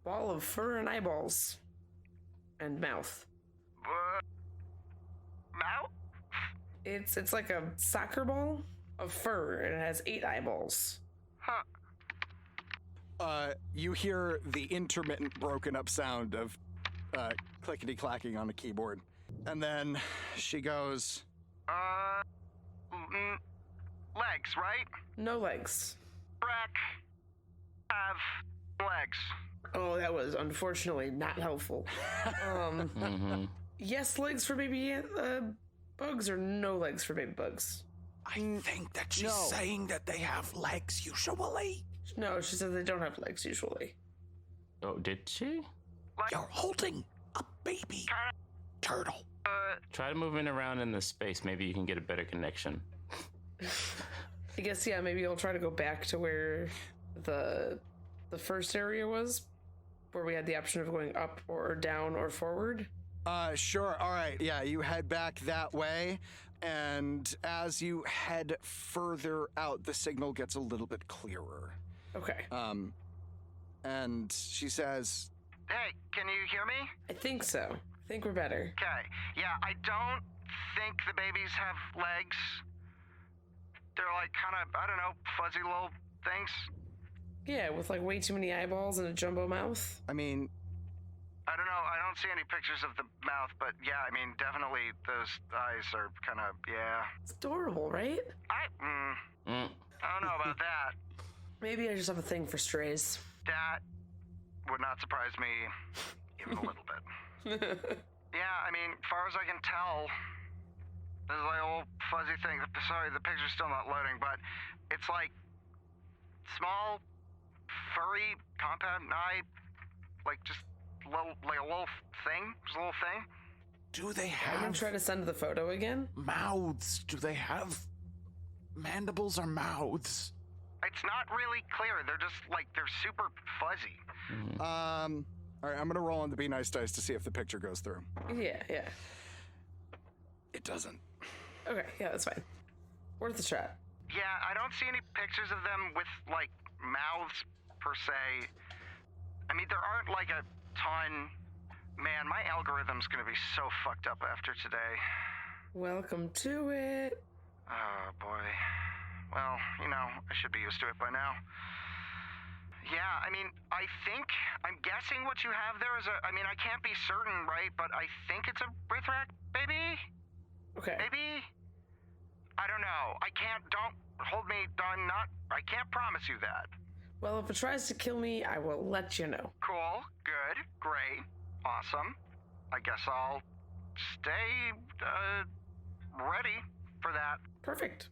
ball of fur and eyeballs. And mouth. Mouth? It's like a soccer ball of fur, and it has 8 eyeballs. Huh. You hear the intermittent broken up sound of clickety clacking on a keyboard. And then she goes, legs, right? No legs. Wreck have legs. Oh, that was unfortunately not helpful. Yes, legs for baby bugs, or no legs for baby bugs? I think that she's saying that they have legs usually. No, she said they don't have legs usually. Oh, did she? You're holding a baby turtle. Try moving around in the space. Maybe you can get a better connection. I guess, yeah, maybe I'll try to go back to where the first area was, where we had the option of going up or down or forward. Sure. All right. Yeah, you head back that way. And as you head further out, the signal gets a little bit clearer. Okay. And she says, "Hey, can you hear me?" I think so. I think we're better. Okay. Yeah, I don't think the babies have legs. They're like kind of, I don't know, fuzzy little things. Yeah, with like way too many eyeballs and a jumbo mouth. I mean, I don't know. I don't see any pictures of the mouth, but yeah, I mean, definitely those eyes are kind of, yeah. It's adorable, right? I don't know about that. Maybe I just have a thing for strays. That would not surprise me even a little bit. Yeah, I mean, as far as I can tell, this is like a little fuzzy thing. Sorry, the picture's still not loading, but it's like small, furry, compact eye, like just little, like a little thing. Just a little thing. Do they I'm gonna have try to send the photo again. mouths? Do they have mandibles or mouths? It's not really clear. They're just like, they're super fuzzy. All right, I'm gonna roll on the Be Nice dice to see if the picture goes through. Yeah. It doesn't. Okay, yeah, that's fine. Worth a shot. Yeah, I don't see any pictures of them with, like, mouths, per se. I mean, there aren't, like, a ton. Man, my algorithm's gonna be so fucked up after today. Welcome to it. Oh, boy. Well, you know, I should be used to it by now. Yeah, I mean, I'm guessing what you have there is I mean, I can't be certain, right? But I think it's a Rithrak baby? Okay. Maybe? I don't know. Don't hold me, I can't promise you that. Well, if it tries to kill me, I will let you know. Cool, good, great, awesome. I guess I'll stay, ready for that. Perfect.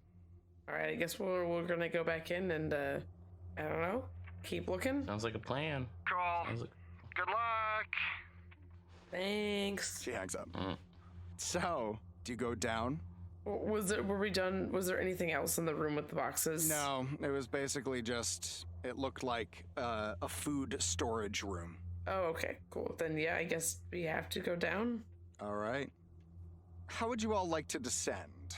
All right, I guess we're gonna go back in and, I don't know, keep looking. Sounds like a plan. Cool. Good luck. Thanks. She hangs up. So, do you go down? Were we done? Was there anything else in the room with the boxes? No, it was basically just, it looked like a food storage room. Oh, okay, cool. Then yeah, I guess we have to go down. All right. How would you all like to descend?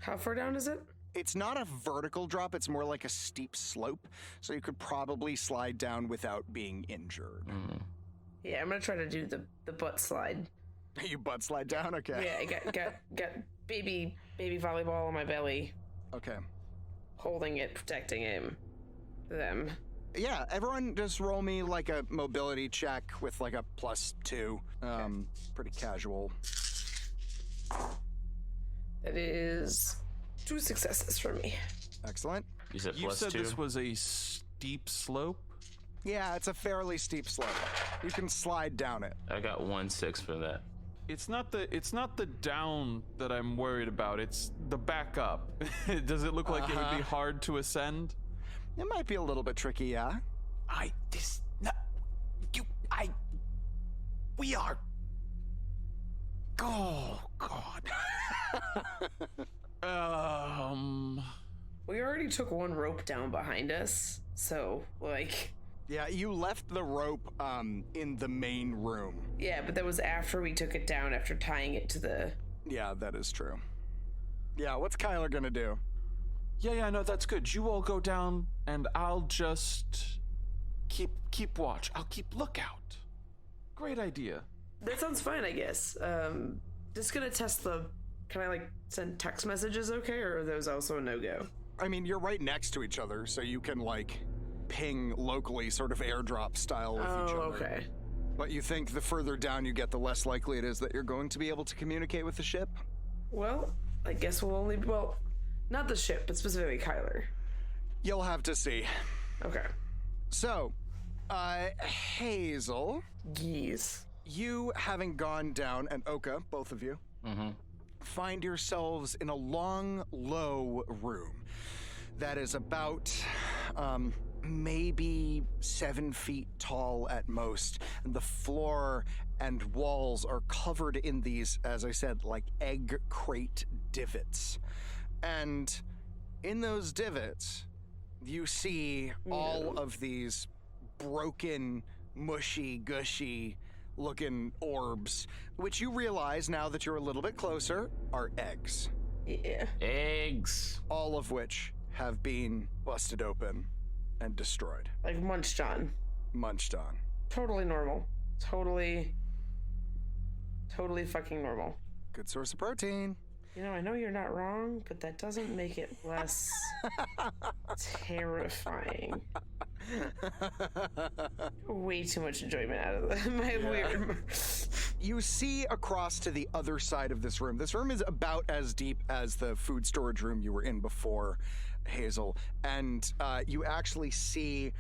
How far down is it? It's not a vertical drop, it's more like a steep slope, so you could probably slide down without being injured. Yeah, I'm gonna try to do the butt slide. You butt slide down? Okay. Yeah, I got baby volleyball on my belly, Okay. holding it, protecting them. Yeah, everyone just roll me like a mobility check with like a +2. Pretty casual. That is 2 successes for me. Excellent. You said You said +2? this was a steep slope? Yeah, it's a fairly steep slope. You can slide down it. I got 1/6 for that. It's not the down that I'm worried about. It's the back up. Does it look like it would be hard to ascend? It might be a little bit tricky, yeah? We are. Oh, God. We already took one rope down behind us, so like. Yeah, you left the rope in the main room. Yeah, but that was after we took it down, after tying it to the... Yeah, that is true. Yeah, what's Kyler gonna do? Yeah, no, that's good. You all go down, and I'll just keep watch. I'll keep lookout. Great idea. That sounds fine, I guess. Just gonna test the Can I like send text messages okay, or are those also a no-go? I mean, you're right next to each other, so you can like ping locally, sort of airdrop style with each other. Okay. But you think the further down you get, the less likely it is that you're going to be able to communicate with the ship? Well, I guess we'll only, well, not the ship, but specifically Kyler. You'll have to see. Okay. So, Hazel, Geez. you having gone down, and Oka, both of you, find yourselves in a long, low room that is about maybe 7 feet tall at most, and the floor and walls are covered in these, as I said, like egg crate divots. And in those divots, you see all of these broken, mushy, gushy looking orbs, which you realize now that you're a little bit closer are eggs. Yeah. Eggs. All of which have been busted open and destroyed. Like munched on. Munched on. Totally normal. Totally fucking normal. Good source of protein. You know, I know you're not wrong, but that doesn't make it less terrifying. Way too much enjoyment out of my weird. You see across to the other side of this room. This room is about as deep as the food storage room you were in before, Hazel. And you actually see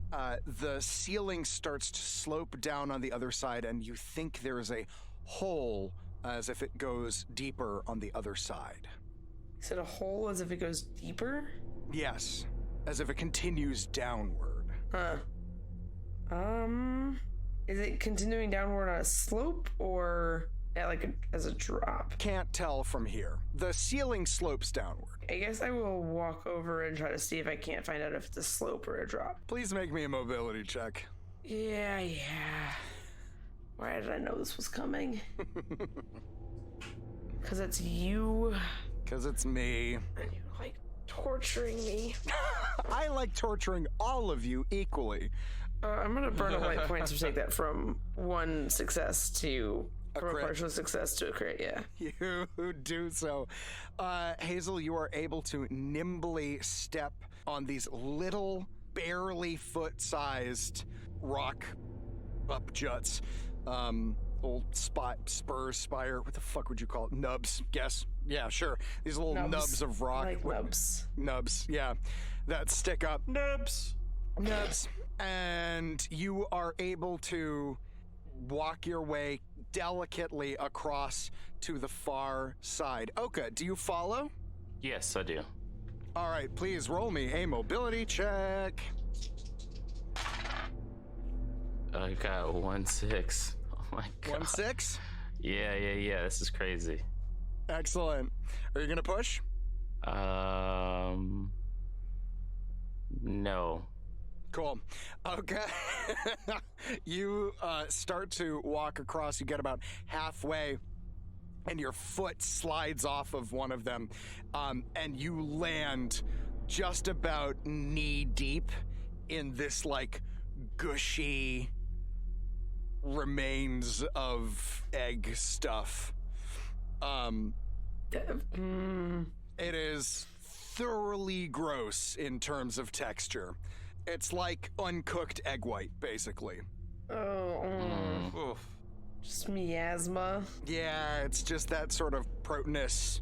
the ceiling starts to slope down on the other side, and you think there is a hole as if it goes deeper on the other side. Is it a hole as if it goes deeper? Yes, as if it continues downward. Huh. Is it continuing downward on a slope or at as a drop? Can't tell from here. The ceiling slopes downward. I guess I will walk over and try to see if I can't find out if it's a slope or a drop. Please make me a mobility check. Yeah. Why did I know this was coming? Because it's you. Because it's me. And you like torturing me. I like torturing all of you equally. I'm going to burn a light point to take that from one success to... From a partial success to a crit, yeah. You do so. Hazel, you are able to nimbly step on these little, barely foot-sized rock upjuts. Old spire, what the fuck would you call it? Nubs, guess. Yeah, sure. These little nubs of rock. Like nubs. Nubs, yeah. That stick up. Nubs. And you are able to walk your way delicately across to the far side. Oka, do you follow? Yes, I do. All right, please roll me a mobility check. I got 1-6. Oh my god. 1-6? Yeah. This is crazy. Excellent. Are you gonna push? No. Cool. Okay. You start to walk across. You get about halfway, and your foot slides off of one of them, and you land just about knee deep in this like gushy remains of egg stuff. It is thoroughly gross in terms of texture. It's like uncooked egg white, basically. Oof. Just miasma. Yeah, it's just that sort of proteinous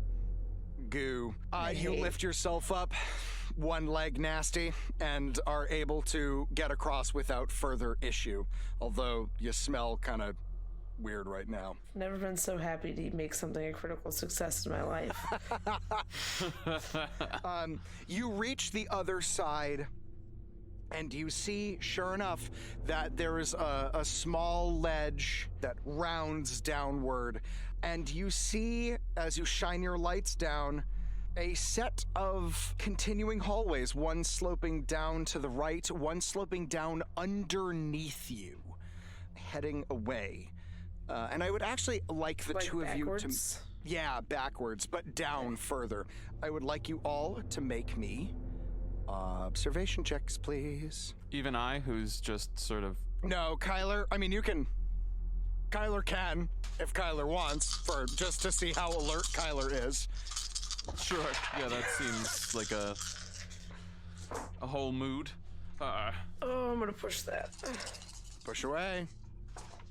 goo. You lift yourself up, one leg nasty, and are able to get across without further issue. Although you smell kind of weird right now. Never been so happy to make something a critical success in my life. You reach the other side, and you see, sure enough, that there is a small ledge that rounds downward. And you see, as you shine your lights down, a set of continuing hallways, one sloping down to the right, one sloping down underneath you, heading away. And I would actually like the two of you to... Yeah, backwards, but down further. I would like you all to make me observation checks, please. Even I, who's just sort of... No, Kyler, I mean, you can... Kyler can, if Kyler wants, for just to see how alert Kyler is. Sure. Yeah, that seems like a whole mood. Oh, I'm gonna push that. Push away.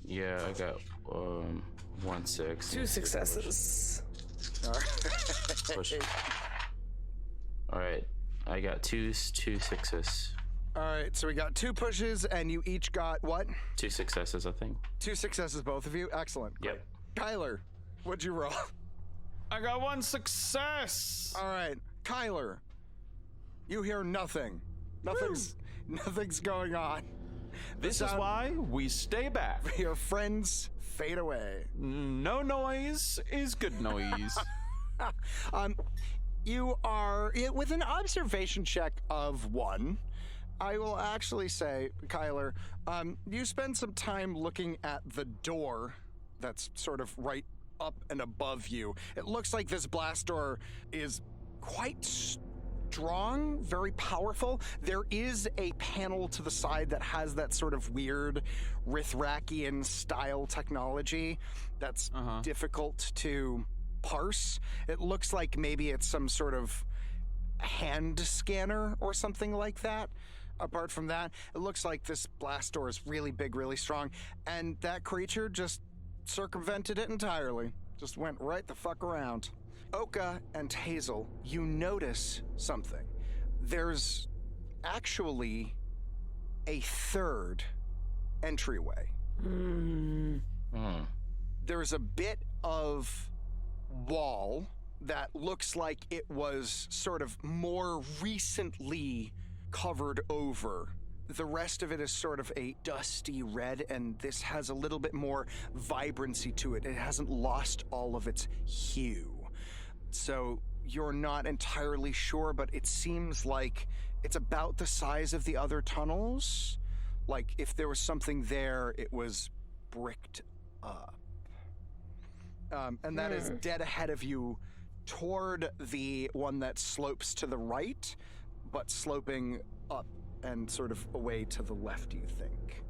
Yeah, I got 1 6. 2 successes. All right. Push. All right, I got two successes. All right, so we got 2 pushes, and you each got what? 2 successes, I think. 2 successes, both of you. Excellent. Yep. Kyler, what'd you roll? I got 1 success. All right, Kyler, you hear nothing. Nothing's going on. This is why we stay back. Your friends fade away. No noise is good noise. You are with an observation check of 1. I will actually say, Kyler, you spend some time looking at the door that's sort of right up and above you. It looks like this blast door is quite strong, very powerful. There is a panel to the side that has that sort of weird Rithrakian style technology that's difficult to parse. It looks like maybe it's some sort of hand scanner or something like that. Apart from that, it looks like this blast door is really big, really strong, and that creature just circumvented it entirely. Just went right the fuck around. Oka and Hazel, you notice something. There's actually a 3rd entryway. There's a bit of wall that looks like it was sort of more recently covered over. The rest of it is sort of a dusty red, and this has a little bit more vibrancy to it. It hasn't lost all of its hue. So you're not entirely sure, but it seems like it's about the size of the other tunnels. Like if there was something there, it was bricked up. And that is dead ahead of you toward the one that slopes to the right, but sloping up and sort of away to the left, you think,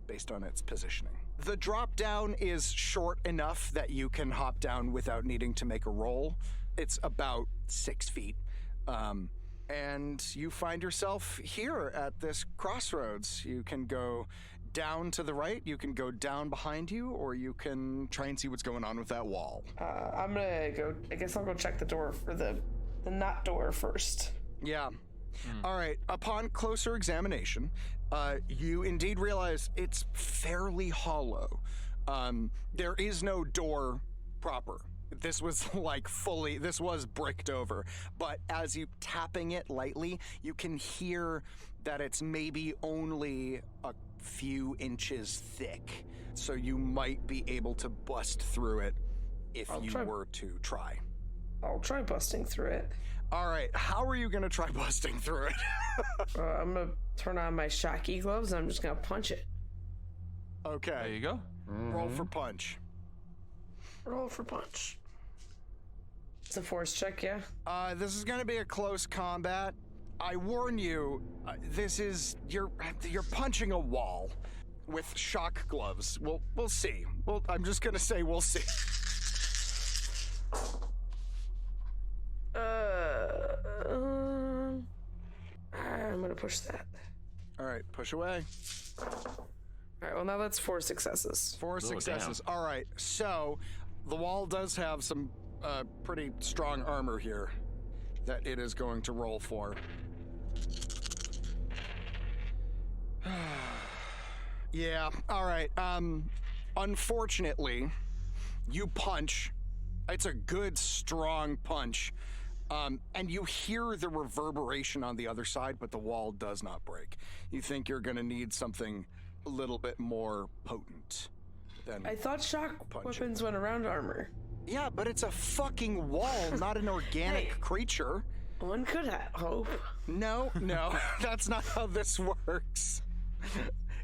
based on its positioning. The drop down is short enough that you can hop down without needing to make a roll. It's about 6 feet. And you find yourself here at this crossroads. You can go down to the right, you can go down behind you, or you can try and see what's going on with that wall. I'm gonna go, I guess I'll go check the door for the not door first. Yeah. All right. Upon closer examination, you indeed realize it's fairly hollow. There is no door proper. This was this was bricked over. But as you tapping it lightly, you can hear that it's maybe only a few inches thick. So you might be able to bust through it if you were to try. I'll try busting through it. All right, how are you going to try busting through it? I'm going to turn on my shocky gloves and I'm just going to punch it. Okay. There you go. Roll for punch. Roll for punch. It's a force check, yeah? This is going to be a close combat. I warn you, you're punching a wall with shock gloves. We'll see. I'm just going to say we'll see. I'm gonna push that. All right, push away. All right, well now that's 4 successes. 4 successes. All right, so the wall does have some pretty strong armor here that it is going to roll for. Yeah, all right. Unfortunately, you punch. It's a good, strong punch. And you hear the reverberation on the other side, but the wall does not break. You think you're going to need something a little bit more potent than I thought shock weapons went around armor. Yeah, but it's a fucking wall, not an organic creature. One could hope. No, that's not how this works.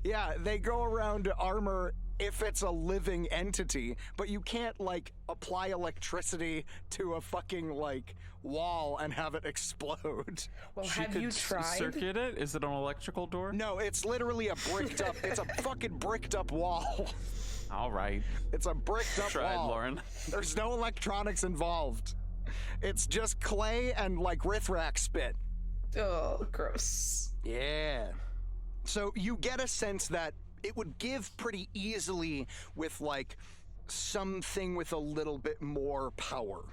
Yeah, they go around armor if it's a living entity, but you can't, like, apply electricity to a fucking, like, wall and have it explode. Well, She have could you tried? circuit it? Is it an electrical door? No, it's literally a bricked up, it's a fucking bricked up wall. All right. It's a bricked up Tried, wall. Lauren. There's no electronics involved. It's just clay and, like, Rithrak spit. Oh, gross. Yeah. So you get a sense that it would give pretty easily with, like, something with a little bit more power.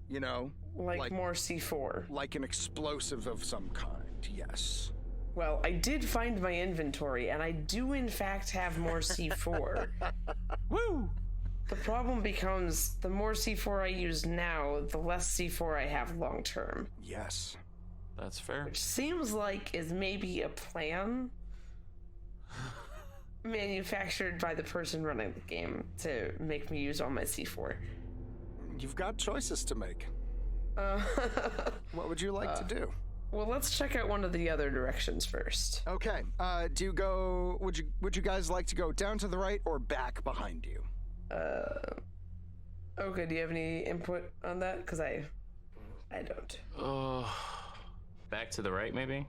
You know? Like more C4. Like an explosive of some kind, yes. Well, I did find my inventory, and I do in fact have more C4. Woo! The problem becomes the more C4 I use now, the less C4 I have long term. Yes. That's fair. Which seems like is maybe a plan manufactured by the person running the game to make me use all my C4. You've got choices to make. What would you like to do? Well, let's check out one of the other directions first. Okay. Do you go? Would you guys like to go down to the right or back behind you? Okay, do you have any input on that? Because I don't. Back to the right, maybe?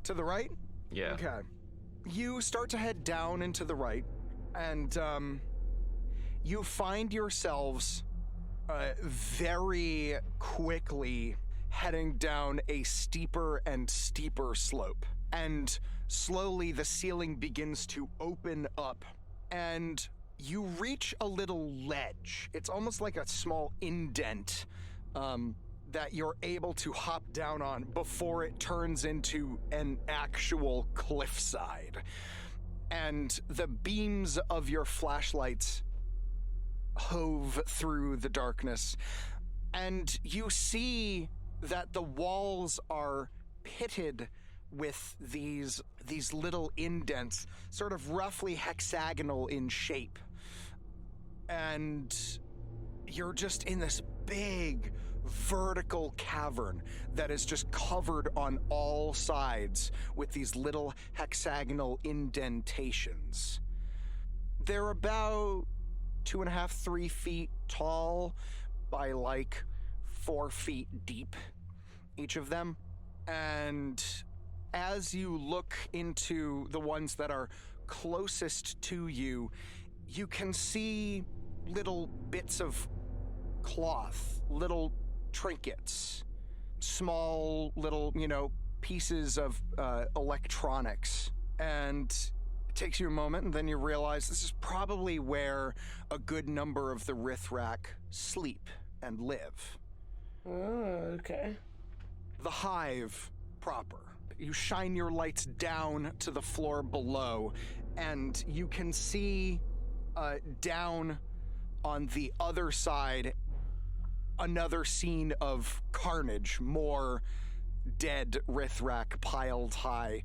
To the right? Yeah. Okay. You start to head down into the right, and you find yourselves very quickly heading down a steeper and steeper slope. And slowly the ceiling begins to open up, and you reach a little ledge. It's almost like a small indent that you're able to hop down on before it turns into an actual cliffside. And the beams of your flashlights hove through the darkness, and you see that the walls are pitted with these little indents, sort of roughly hexagonal in shape. And you're just in this big vertical cavern that is just covered on all sides with these little hexagonal indentations. They're about 2.5, 3 feet tall by like 4 feet deep, each of them. And as you look into the ones that are closest to you, you can see little bits of cloth, little trinkets, small little, pieces of electronics. And it takes you a moment, and then you realize this is probably where a good number of the Rithrak sleep and live. Oh, okay. The hive proper. You shine your lights down to the floor below, and you can see down on the other side another scene of carnage, more dead Rithrak piled high.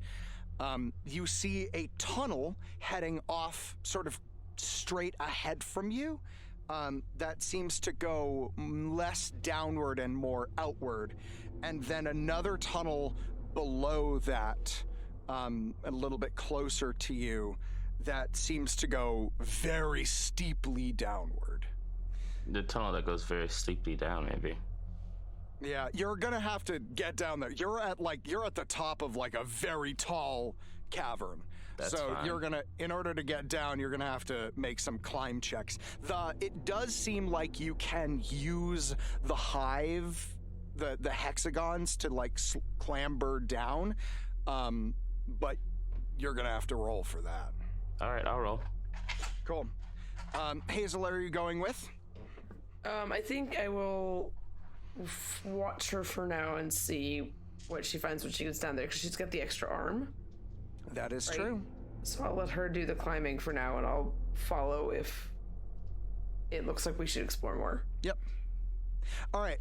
You see a tunnel heading off sort of straight ahead from you that seems to go less downward and more outward. And then another tunnel below that, a little bit closer to you, that seems to go very steeply downward. The tunnel that goes very steeply down, maybe. Yeah, you're gonna have to get down there. You're at the top of like a very tall cavern. That's so fine. You're gonna, in order to get down, you're gonna have to make some climb checks. It does seem like you can use the hive, the hexagons to like clamber down, but you're gonna have to roll for that. All right, I'll roll. Cool. Hazel, are you going with? I think I will watch her for now and see what she finds when she gets down there, because she's got the extra arm. That is Right. true. So I'll let her do the climbing for now, and I'll follow if it looks like we should explore more. Yep. All right,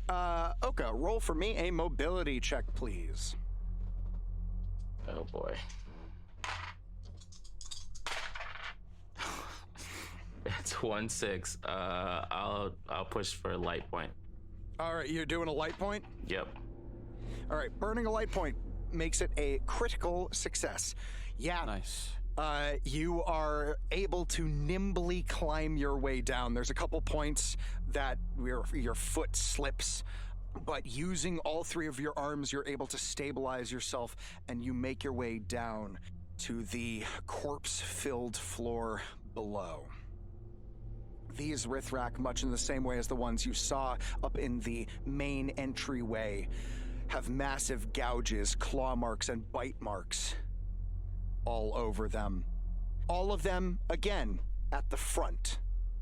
Oka, roll for me a mobility check, please. Oh boy. It's 1-6. I'll push for a light point. All right, you're doing a light point? Yep. All right, burning a light point makes it a critical success. Yeah. Nice. You are able to nimbly climb your way down. There's a couple points that your foot slips, but using all three of your arms, you're able to stabilize yourself, and you make your way down to the corpse-filled floor below. These Rithrak, much in the same way as the ones you saw up in the main entryway, have massive gouges, claw marks, and bite marks all over them. All of them, again, at the front.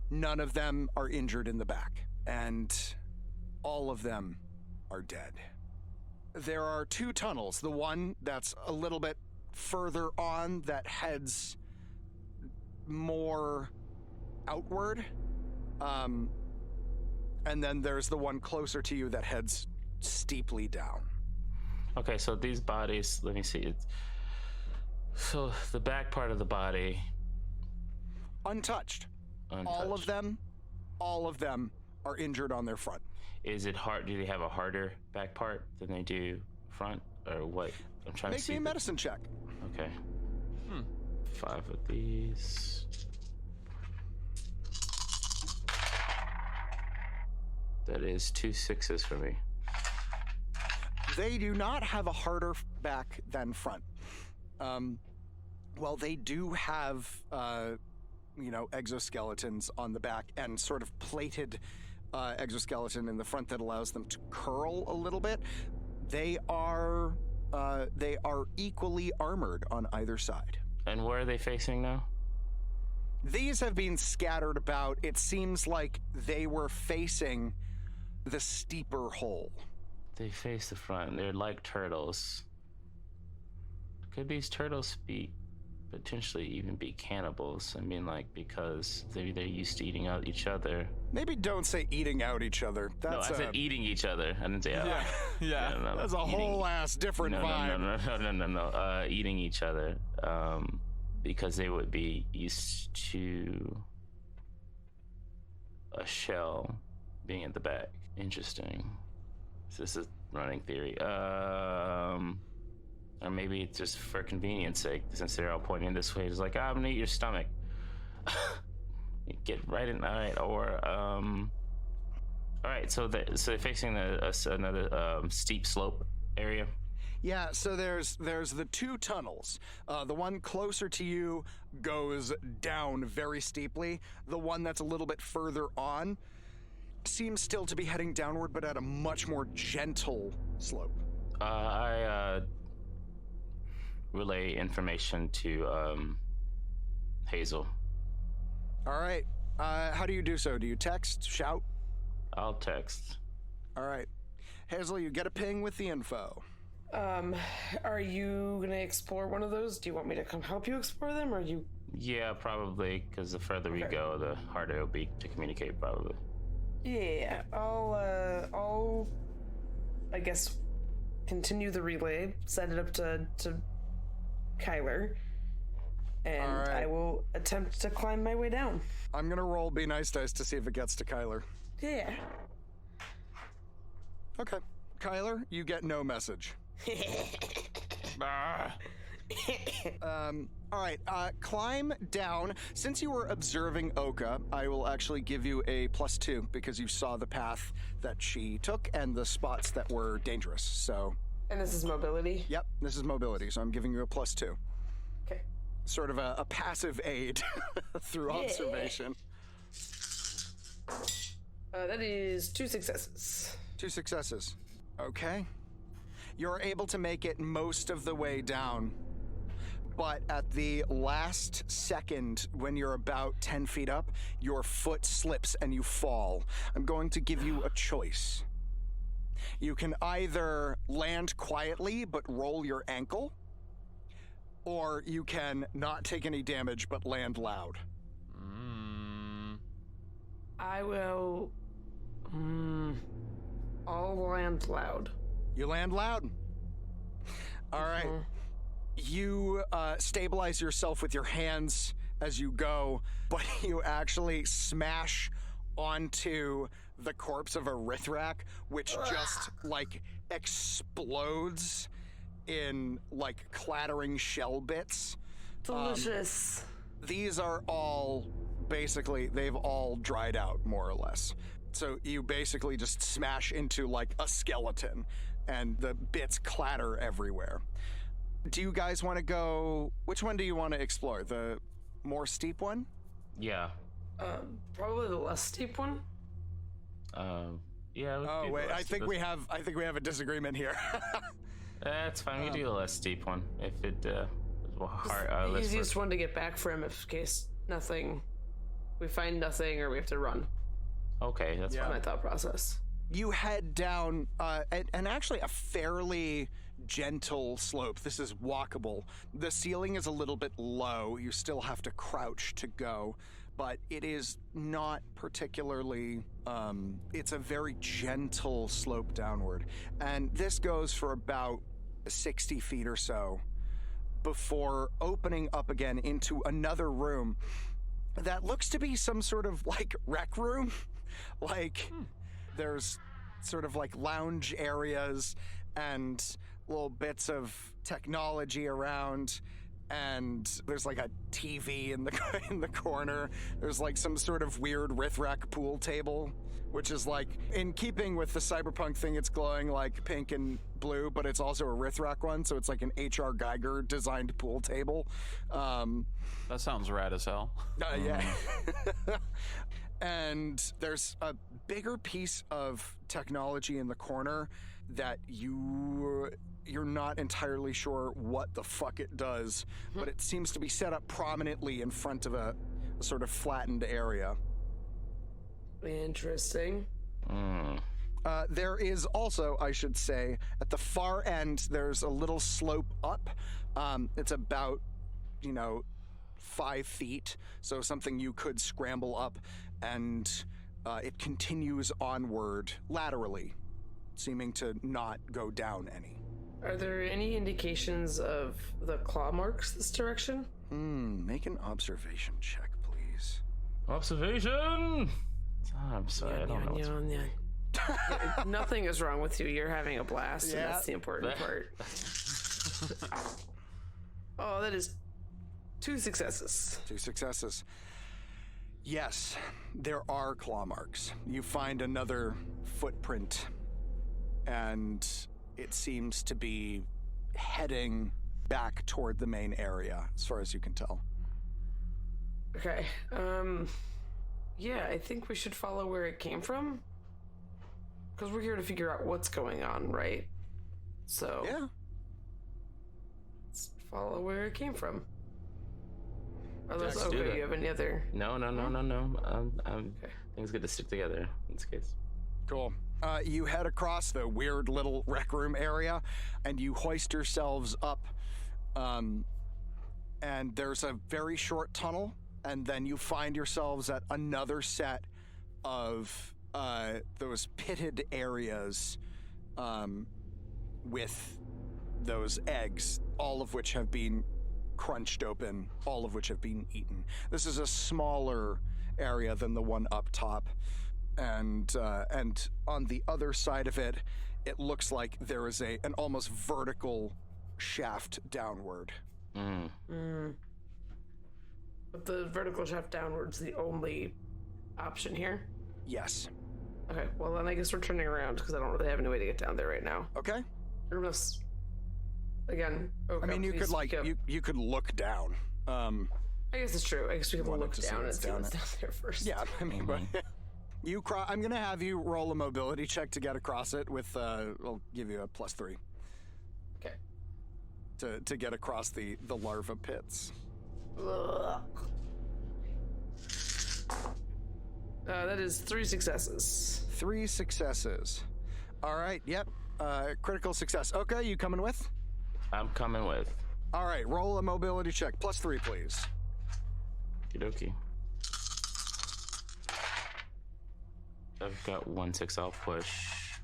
None of them are injured in the back. And all of them are dead. There are two tunnels. The one that's a little bit further on that heads more outward. And then there's the one closer to you that heads steeply down. Okay, so these bodies, let me see. So the back part of the body... Untouched. Untouched. All of them are injured on their front. Is it hard? Do they have a harder back part than they do front? Or what? I'm trying to see. Make me a medicine check. Okay. 5 of these. That is 2 6s for me. They do not have a harder back than front. Well, they do have, exoskeletons on the back and sort of plated exoskeleton in the front that allows them to curl a little bit. They are equally armored on either side. And where are they facing now? These have been scattered about. It seems like they were facing the steeper hole. They face the front. They're like turtles. Could these turtles be potentially even be cannibals? I mean, like, because they're used to eating out each other. Maybe don't say eating out each other. That's I said eating each other. I didn't say Yeah. No. That's a whole ass different vibe. No. Eating each other. Because they would be used to a shell being at the back. Interesting. So this is running theory. Or maybe it's just for convenience sake, since they're all pointing this way. It's like, I'm gonna eat your stomach. Get right in. All right. Or all right. So they're facing another steep slope area. Yeah, so there's the two tunnels. The one closer to you goes down very steeply. The one that's a little bit further on seems still to be heading downward, but at a much more gentle slope. I relay information to Hazel. All right. How do you do so? Do you text, shout? I'll text. All right. Hazel, you get a ping with the info. Are you gonna explore one of those? Do you want me to come help you explore them, or you? Yeah, probably, because the further we go, the harder it'll be to communicate, probably. Yeah, I'll I guess, continue the relay, set it up to Kyler, and right. I will attempt to climb my way down. I'm gonna roll Be Nice Dice to see if it gets to Kyler. Yeah. Okay. Kyler, you get no message. All right, climb down. Since you were observing Oka, I will actually give you a +2 because you saw the path that she took and the spots that were dangerous, so... And this is mobility? Yep, this is mobility, so I'm giving you a +2. Okay. Sort of a passive aid through observation. That is 2 successes. 2 successes. Okay. You're able to make it most of the way down. But at the last second, when you're about 10 feet up, your foot slips and you fall. I'm going to give you a choice. You can either land quietly but roll your ankle, or you can not take any damage but land loud. I will... I'll land loud. You land loud. All right. You stabilize yourself with your hands as you go, but you actually smash onto the corpse of a Rithrak, which just, like, explodes in, like, clattering shell bits Delicious. These are all basically, they've all dried out more or less. So you basically just smash into like a skeleton and the bits clatter everywhere. Do you guys want to go, which one do you want to explore? The more steep one? Yeah. Probably the less steep one. Yeah. Oh wait, I think we have a disagreement here. That's fine. We do the less steep one if it hard. The easiest one to get back from in case we find nothing or we have to run. Okay, that's My thought process. You head down, and actually a fairly gentle slope. This is walkable. The ceiling is a little bit low. You still have to crouch to go, but it is not particularly, it's a very gentle slope downward. And this goes for about 60 feet or so before opening up again into another room that looks to be some sort of like rec room. Like there's sort of like lounge areas and little bits of technology around, and there's like a TV in the corner. There's like some sort of weird Rithrak pool table, which is like in keeping with the cyberpunk thing. It's glowing like pink and blue, but it's also a Rithrak one, so it's like an H.R. Geiger designed pool table. That sounds rad as hell. Yeah. And there's a bigger piece of technology in the corner that you're not entirely sure what the fuck it does, but it seems to be set up prominently in front of a sort of flattened area. Interesting. There is also, I should say, at the far end, there's a little slope up. It's about, 5 feet, so something you could scramble up, and it continues onward laterally, seeming to not go down any. Are there any indications of the claw marks this direction? Make an observation check, please. Observation! I'm sorry, I don't know. Nothing is wrong with you. You're having a blast, and that's the important part. Oh, that is 2 successes. 2 successes. Yes, there are claw marks. You find another footprint, and it seems to be heading back toward the main area, as far as you can tell. Okay. Yeah, I think we should follow where it came from. Because we're here to figure out what's going on, right? So... Yeah. Let's follow where it came from. Unless, Let's do that. you have any other... No. I think it's good to stick together in this case. Cool. You head across the weird little rec room area, and you hoist yourselves up. And there's a very short tunnel, and then you find yourselves at another set of those pitted areas with those eggs, all of which have been crunched open, all of which have been eaten. This is a smaller area than the one up top. And on the other side of it, it looks like there is an almost vertical shaft downward. But the vertical shaft downward's the only option here? Yes. Okay, well then I guess we're turning around because I don't really have any way to get down there right now. Okay. Unless, again, I mean, you could you could look down. I guess it's true. I guess we can look down and see what's down there first. Yeah, I mean, but I'm gonna have you roll a mobility check to get across it with. I'll give you a +3. Okay. To get across the larva pits. Ugh. That is 3 successes. 3 successes. All right. Yep. Critical success. Okay, you coming with? I'm coming with. All right. Roll a mobility check. +3, please. Okie dokie. I've got 1 6. I'll push.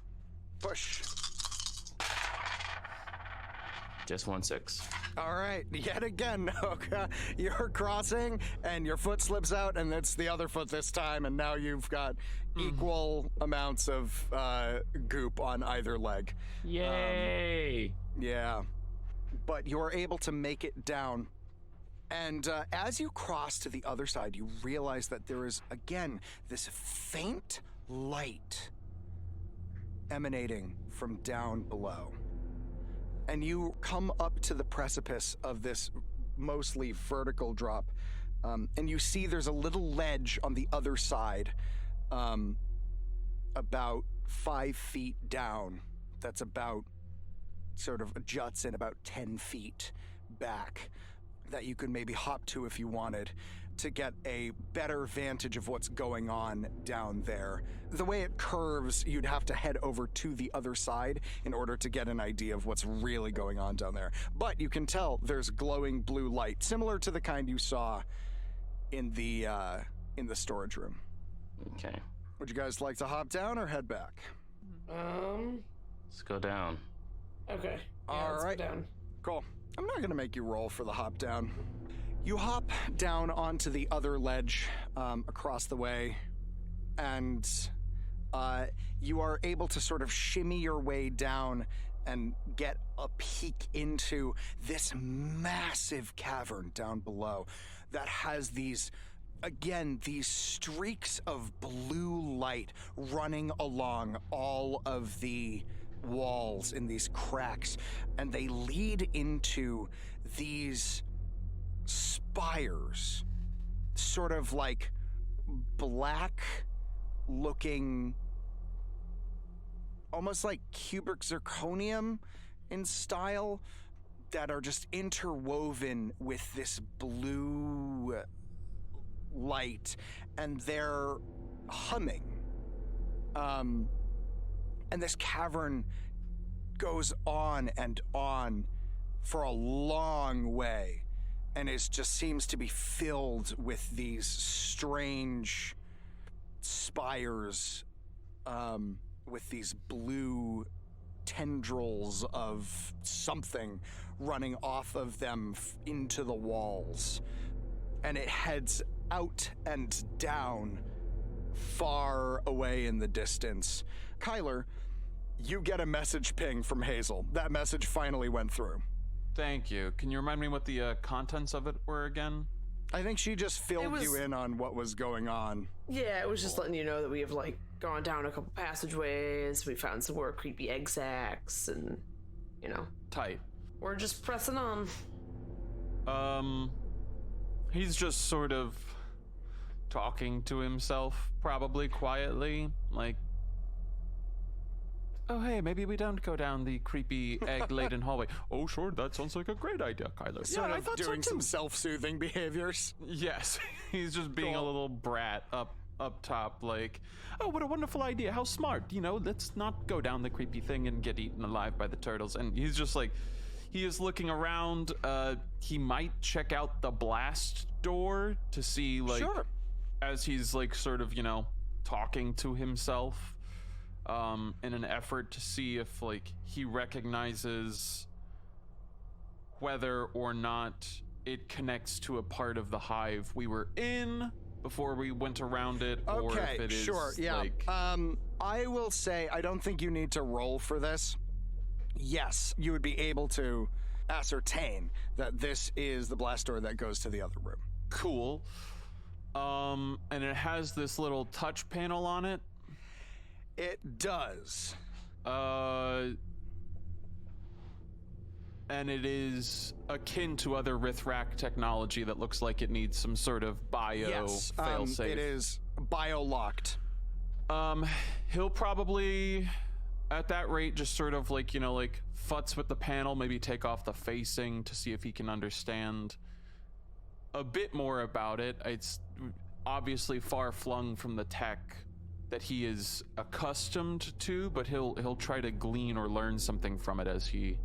Push. Just 1 6. All right, yet again, okay. You're crossing, and your foot slips out, and it's the other foot this time, and now you've got equal amounts of goop on either leg. Yay! Yeah, but you're able to make it down, And as you cross to the other side, you realize that there is, again, this faint light emanating from down below. And you come up to the precipice of this mostly vertical drop, and you see there's a little ledge on the other side, about 5 feet down, that's about sort of juts in about 10 feet back, that you could maybe hop to if you wanted to get a better vantage of what's going on down there. The way it curves, you'd have to head over to the other side in order to get an idea of what's really going on down there. But you can tell there's glowing blue light, similar to the kind you saw in the storage room. Okay. Would you guys like to hop down or head back? Let's go down. Okay. Yeah, All let's right. go down. Cool. I'm not gonna make you roll for the hop down. You hop down onto the other ledge across the way, and you are able to sort of shimmy your way down and get a peek into this massive cavern down below that has these streaks of blue light running along all of the walls in these cracks, and they lead into these spires, sort of like black looking, almost like cubic zirconium in style, that are just interwoven with this blue light, and they're humming. And this cavern goes on and on for a long way, and it just seems to be filled with these strange spires, with these blue tendrils of something running off of them into the walls. And it heads out and down far away in the distance. Kyler, you get a message ping from Hazel. That message finally went through. Thank you. Can you remind me what the contents of it were again? I think she just filled you in on what was going on. Yeah, it was just letting you know that we have like gone down a couple passageways. We found some more creepy egg sacs, and Tight. we're just pressing on. He's just sort of talking to himself, probably quietly, like, oh, hey, maybe we don't go down the creepy egg-laden hallway. Oh, sure, that sounds like a great idea, Kyler. Sort I of thought so doing too. some self-soothing behaviors. Yes, he's just being a little brat up top, like, oh, what a wonderful idea, how smart, let's not go down the creepy thing and get eaten alive by the turtles. And he's just like, he is looking around. He might check out the blast door to see, like, Sure. as he's like sort of, talking to himself, in an effort to see if like he recognizes whether or not it connects to a part of the hive we were in before we went around it, or Okay, if it is sure, yeah. like... I will say, I don't think you need to roll for this. Yes, you would be able to ascertain that this is the blast door that goes to the other room. Cool. And it has this little touch panel on it. It does. And it is akin to other Rithrak technology that looks like it needs some sort of bio Yes, failsafe. it is bio-locked. He'll probably, at that rate, just sort of like, futz with the panel, maybe take off the facing to see if he can understand a bit more about it. It's obviously far flung from the tech that he is accustomed to, but he'll try to glean or learn something from it as he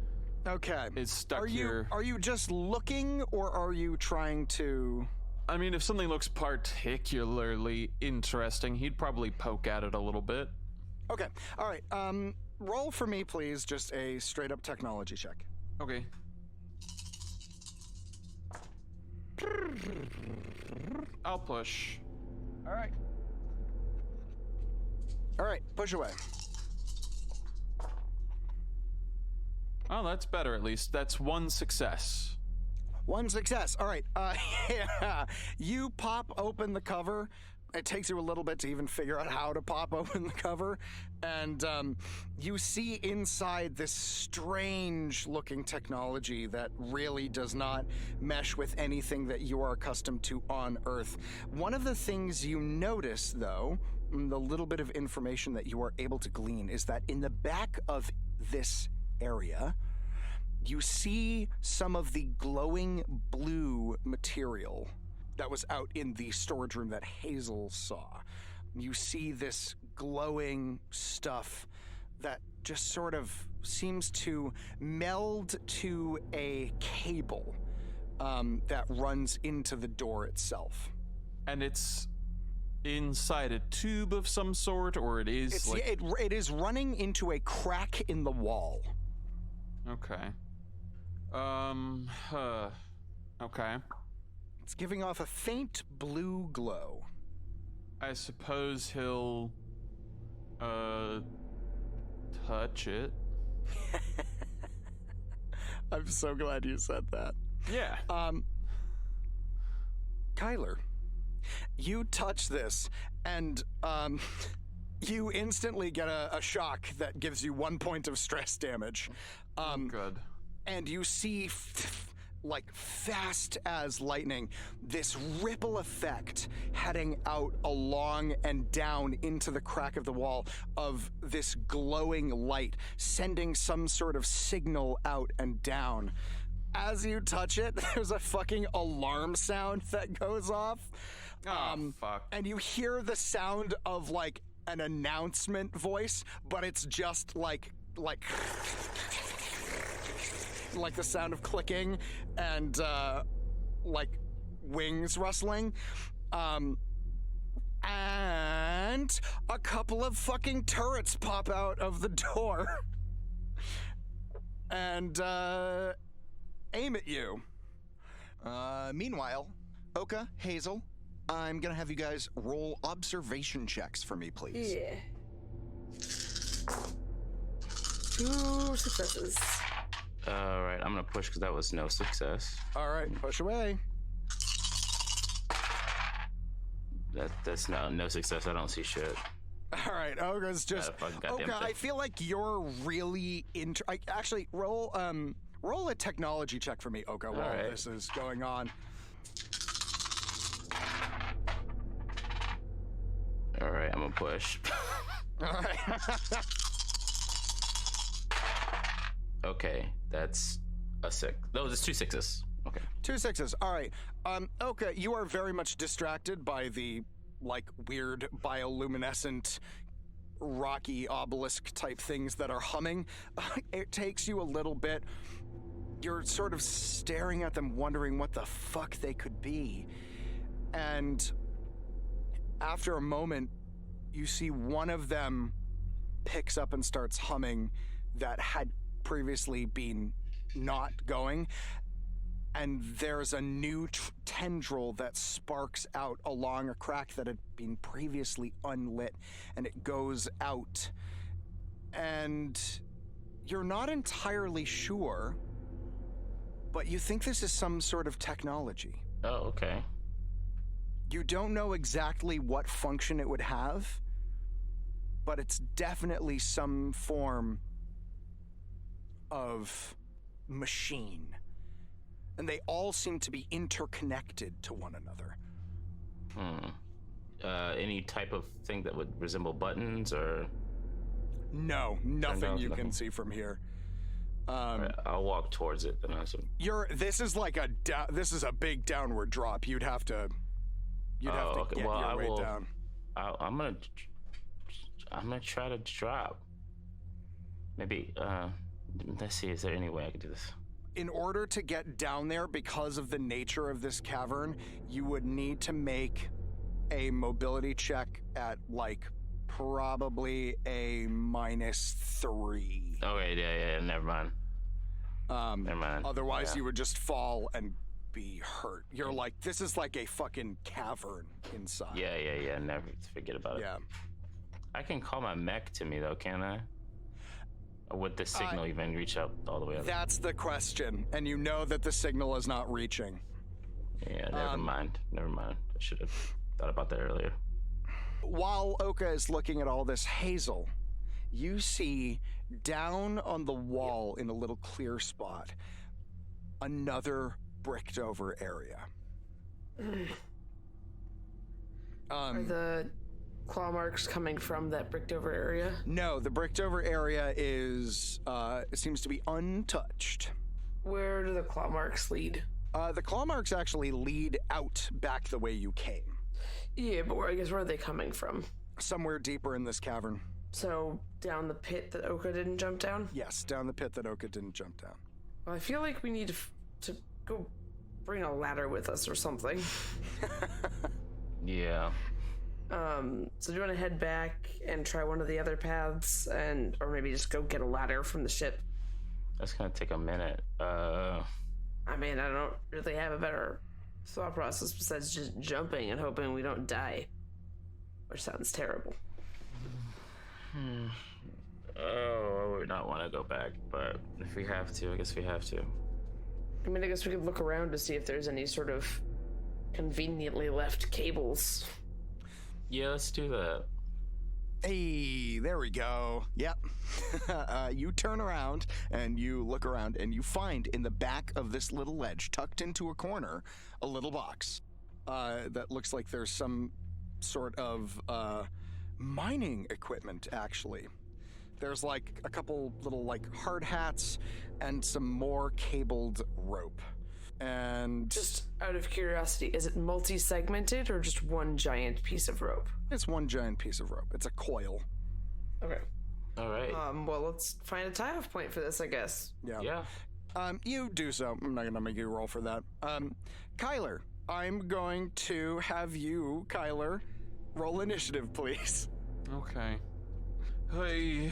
is stuck here. Are you just looking, or are you trying to... I mean, if something looks particularly interesting, he'd probably poke at it a little bit. Okay, all right. Roll for me, please, just a straight-up technology check. Okay. I'll push. All right. All right, push away. Oh, that's better at least. That's one success. One success. All right. Yeah. You pop open the cover. It takes you a little bit to even figure out how to pop open the cover. And you see inside this strange-looking technology that really does not mesh with anything that you are accustomed to on Earth. One of the things you notice, though, the little bit of information that you are able to glean, is that in the back of this area, you see some of the glowing blue material that was out in the storage room that Hazel saw. You see this glowing stuff that just sort of seems to meld to a cable that runs into the door itself. And it's inside a tube of some sort, or it is it is running into a crack in the wall. Okay. Okay. It's giving off a faint blue glow. I suppose he'll, touch it. I'm so glad you said that. Yeah. Kyler, you touch this, and, you instantly get a shock that gives you 1 point of stress damage. Good. And you see, like fast as lightning, this ripple effect heading out along and down into the crack of the wall of this glowing light, sending some sort of signal out and down. As you touch it, there's a fucking alarm sound that goes off. Fuck. And you hear the sound of like an announcement voice, but it's just like the sound of clicking and like wings rustling. And a couple of fucking turrets pop out of the door and aim at you. Meanwhile, Oka, Hazel, I'm gonna have you guys roll observation checks for me, please. Yeah. 2 successes. All right, I'm gonna push because that was no success. All right, push away. That's no success. I don't see shit. All right, Oka's just. Oka, I feel like you're really into. Actually, roll a technology check for me, Oka, while this is going on. All right, I'm gonna push. All right. Okay, that's a 6. No, there's 2 6s. Okay. 2 6s. All right. Okay, you are very much distracted by the like weird bioluminescent rocky obelisk type things that are humming. It takes you a little bit. You're sort of staring at them, wondering what the fuck they could be. And after a moment, you see one of them picks up and starts humming that had previously been not going, and there's a new tendril that sparks out along a crack that had been previously unlit, and it goes out. And you're not entirely sure, but you think this is some sort of technology. Oh, okay. You don't know exactly what function it would have, but it's definitely some form of machine. And they all seem to be interconnected to one another. Any type of thing that would resemble buttons or? No, nothing you can see from here. Right, I'll walk towards it. Then this is like this is a big downward drop. You'd have to get your way down. I'm gonna try to drop. Maybe. Let's see. Is there any way I could do this? In order to get down there, because of the nature of this cavern, you would need to make a mobility check at like probably a -3. Okay, yeah, never mind. Never mind. Otherwise, you would just fall and be hurt. You're like, this is like a fucking cavern inside. Yeah. Never forget about it. Yeah. I can call my mech to me though, can't I? Or would the signal even reach out all the way up? That's the question, and you know that the signal is not reaching. Yeah, never mind. Never mind. I should have thought about that earlier. While Oka is looking at all this, Hazel, you see down on the wall in a little clear spot another bricked over area. Are the claw marks coming from that bricked over area? No, the bricked over area is seems to be untouched. Where do the claw marks lead? The claw marks actually lead out back the way you came. Yeah, but where are they coming from? Somewhere deeper in this cavern. So down the pit that Oka didn't jump down? Yes, down the pit that Oka didn't jump down. Well, I feel like we need to go bring a ladder with us or something. Yeah. So do you want to head back and try one of the other paths, or maybe just go get a ladder from the ship? That's gonna take a minute. I mean, I don't really have a better thought process besides just jumping and hoping we don't die. Which sounds terrible. Oh, I would not want to go back, but if we have to, I guess we have to. I mean, I guess we could look around to see if there's any sort of conveniently left cables. Yeah, let's do that. Hey, there we go. Yep. You turn around and you look around and you find in the back of this little ledge, tucked into a corner, a little box that looks like there's some sort of mining equipment, actually. There's like a couple little like hard hats and some more cabled rope. And just out of curiosity, is it multi-segmented or just one giant piece of rope? It's one giant piece of rope. It's a coil. Okay. All right. Well, let's find a tie-off point for this, I guess. Yeah. You do so. I'm not gonna make you roll for that. Kyler, I'm going to have you, Kyler, roll initiative, please. Okay. Hey.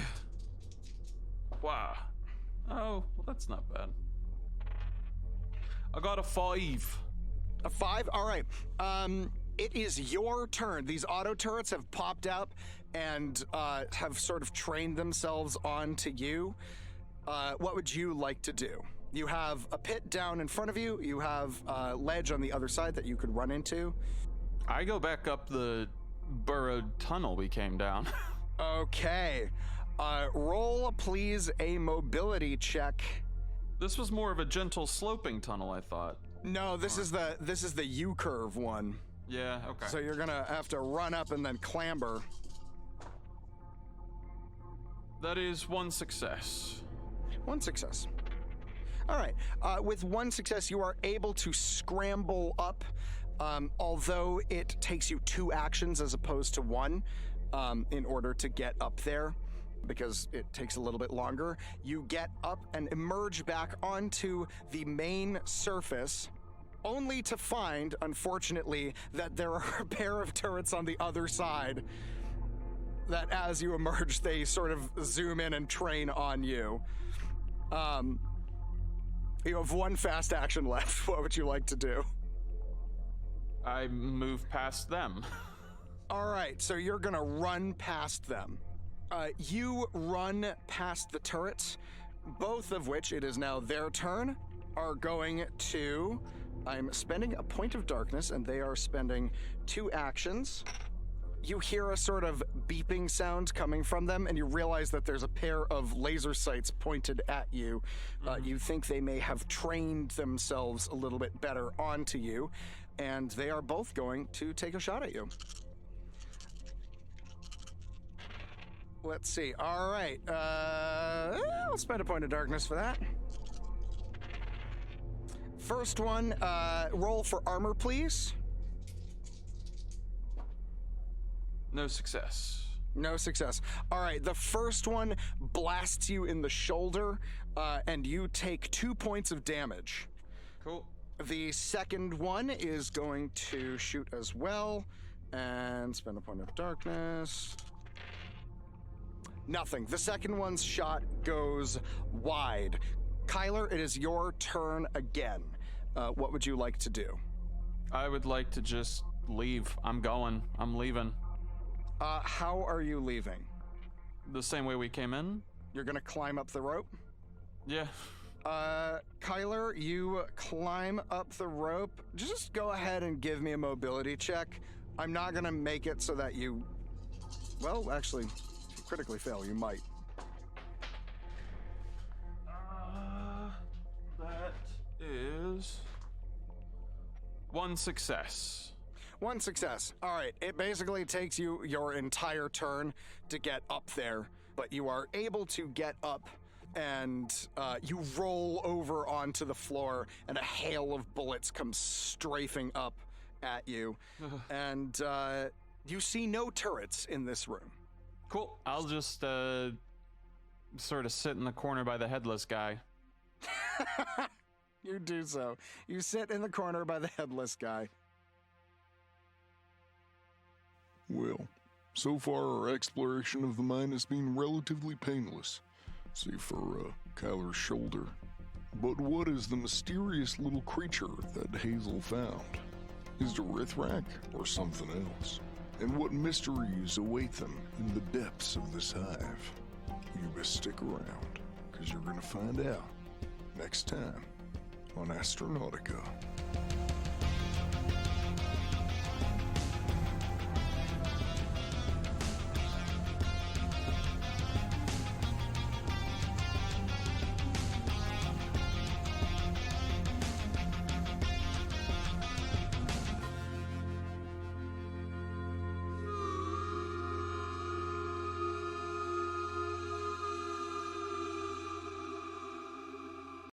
Wow. Oh, well, that's not bad. I got a 5. A 5? All right. It is your turn. These auto turrets have popped up and have sort of trained themselves onto you. What would you like to do? You have a pit down in front of you. You have a ledge on the other side that you could run into. I go back up the burrowed tunnel we came down. Okay. Roll, please, a mobility check. This was more of a gentle sloping tunnel, I thought. No, this is the U-curve one. Yeah, okay. So you're gonna have to run up and then clamber. That is 1 success. 1 success. All right. With 1 success, you are able to scramble up, although it takes you 2 actions as opposed to 1 in order to get up there, because it takes a little bit longer. You get up and emerge back onto the main surface, only to find, unfortunately, that there are a pair of turrets on the other side that as you emerge, they sort of zoom in and train on you. You have 1 fast action left. What would you like to do? I move past them. All right, so you're gonna run past them. You run past the turrets, both of which, it is now their turn, are going to... I'm spending a point of darkness, and they are spending 2 actions. You hear a sort of beeping sound coming from them, and you realize that there's a pair of laser sights pointed at you. You think they may have trained themselves a little bit better onto you, and they are both going to take a shot at you. Let's see. All right. I'll spend a point of darkness for that. First one, roll for armor, please. No success. No success. All right, the first one blasts you in the shoulder, and you take 2 points of damage. Cool. The second one is going to shoot as well, and spend a point of darkness. Nothing. The second one's shot goes wide. Kyler, it is your turn again. What would you like to do? I would like to just leave. I'm going. I'm leaving. How are you leaving? The same way we came in? You're gonna climb up the rope? Yeah. Kyler, you climb up the rope. Just go ahead and give me a mobility check. I'm not gonna make it so that you... Well, actually, if you critically fail, you might. That is 1 success. 1 success. All right, it basically takes you your entire turn to get up there, but you are able to get up and you roll over onto the floor and a hail of bullets comes strafing up at you. And you see no turrets in this room. Cool. I'll just sort of sit in the corner by the headless guy. You do so. You sit in the corner by the headless guy. Well, so far our exploration of the mine has been relatively painless, save for Kyler's shoulder. But what is the mysterious little creature that Hazel found? Is it a Rithrak or something else? And what mysteries await them in the depths of this hive? You best stick around, because you're going to find out next time on Astronautica.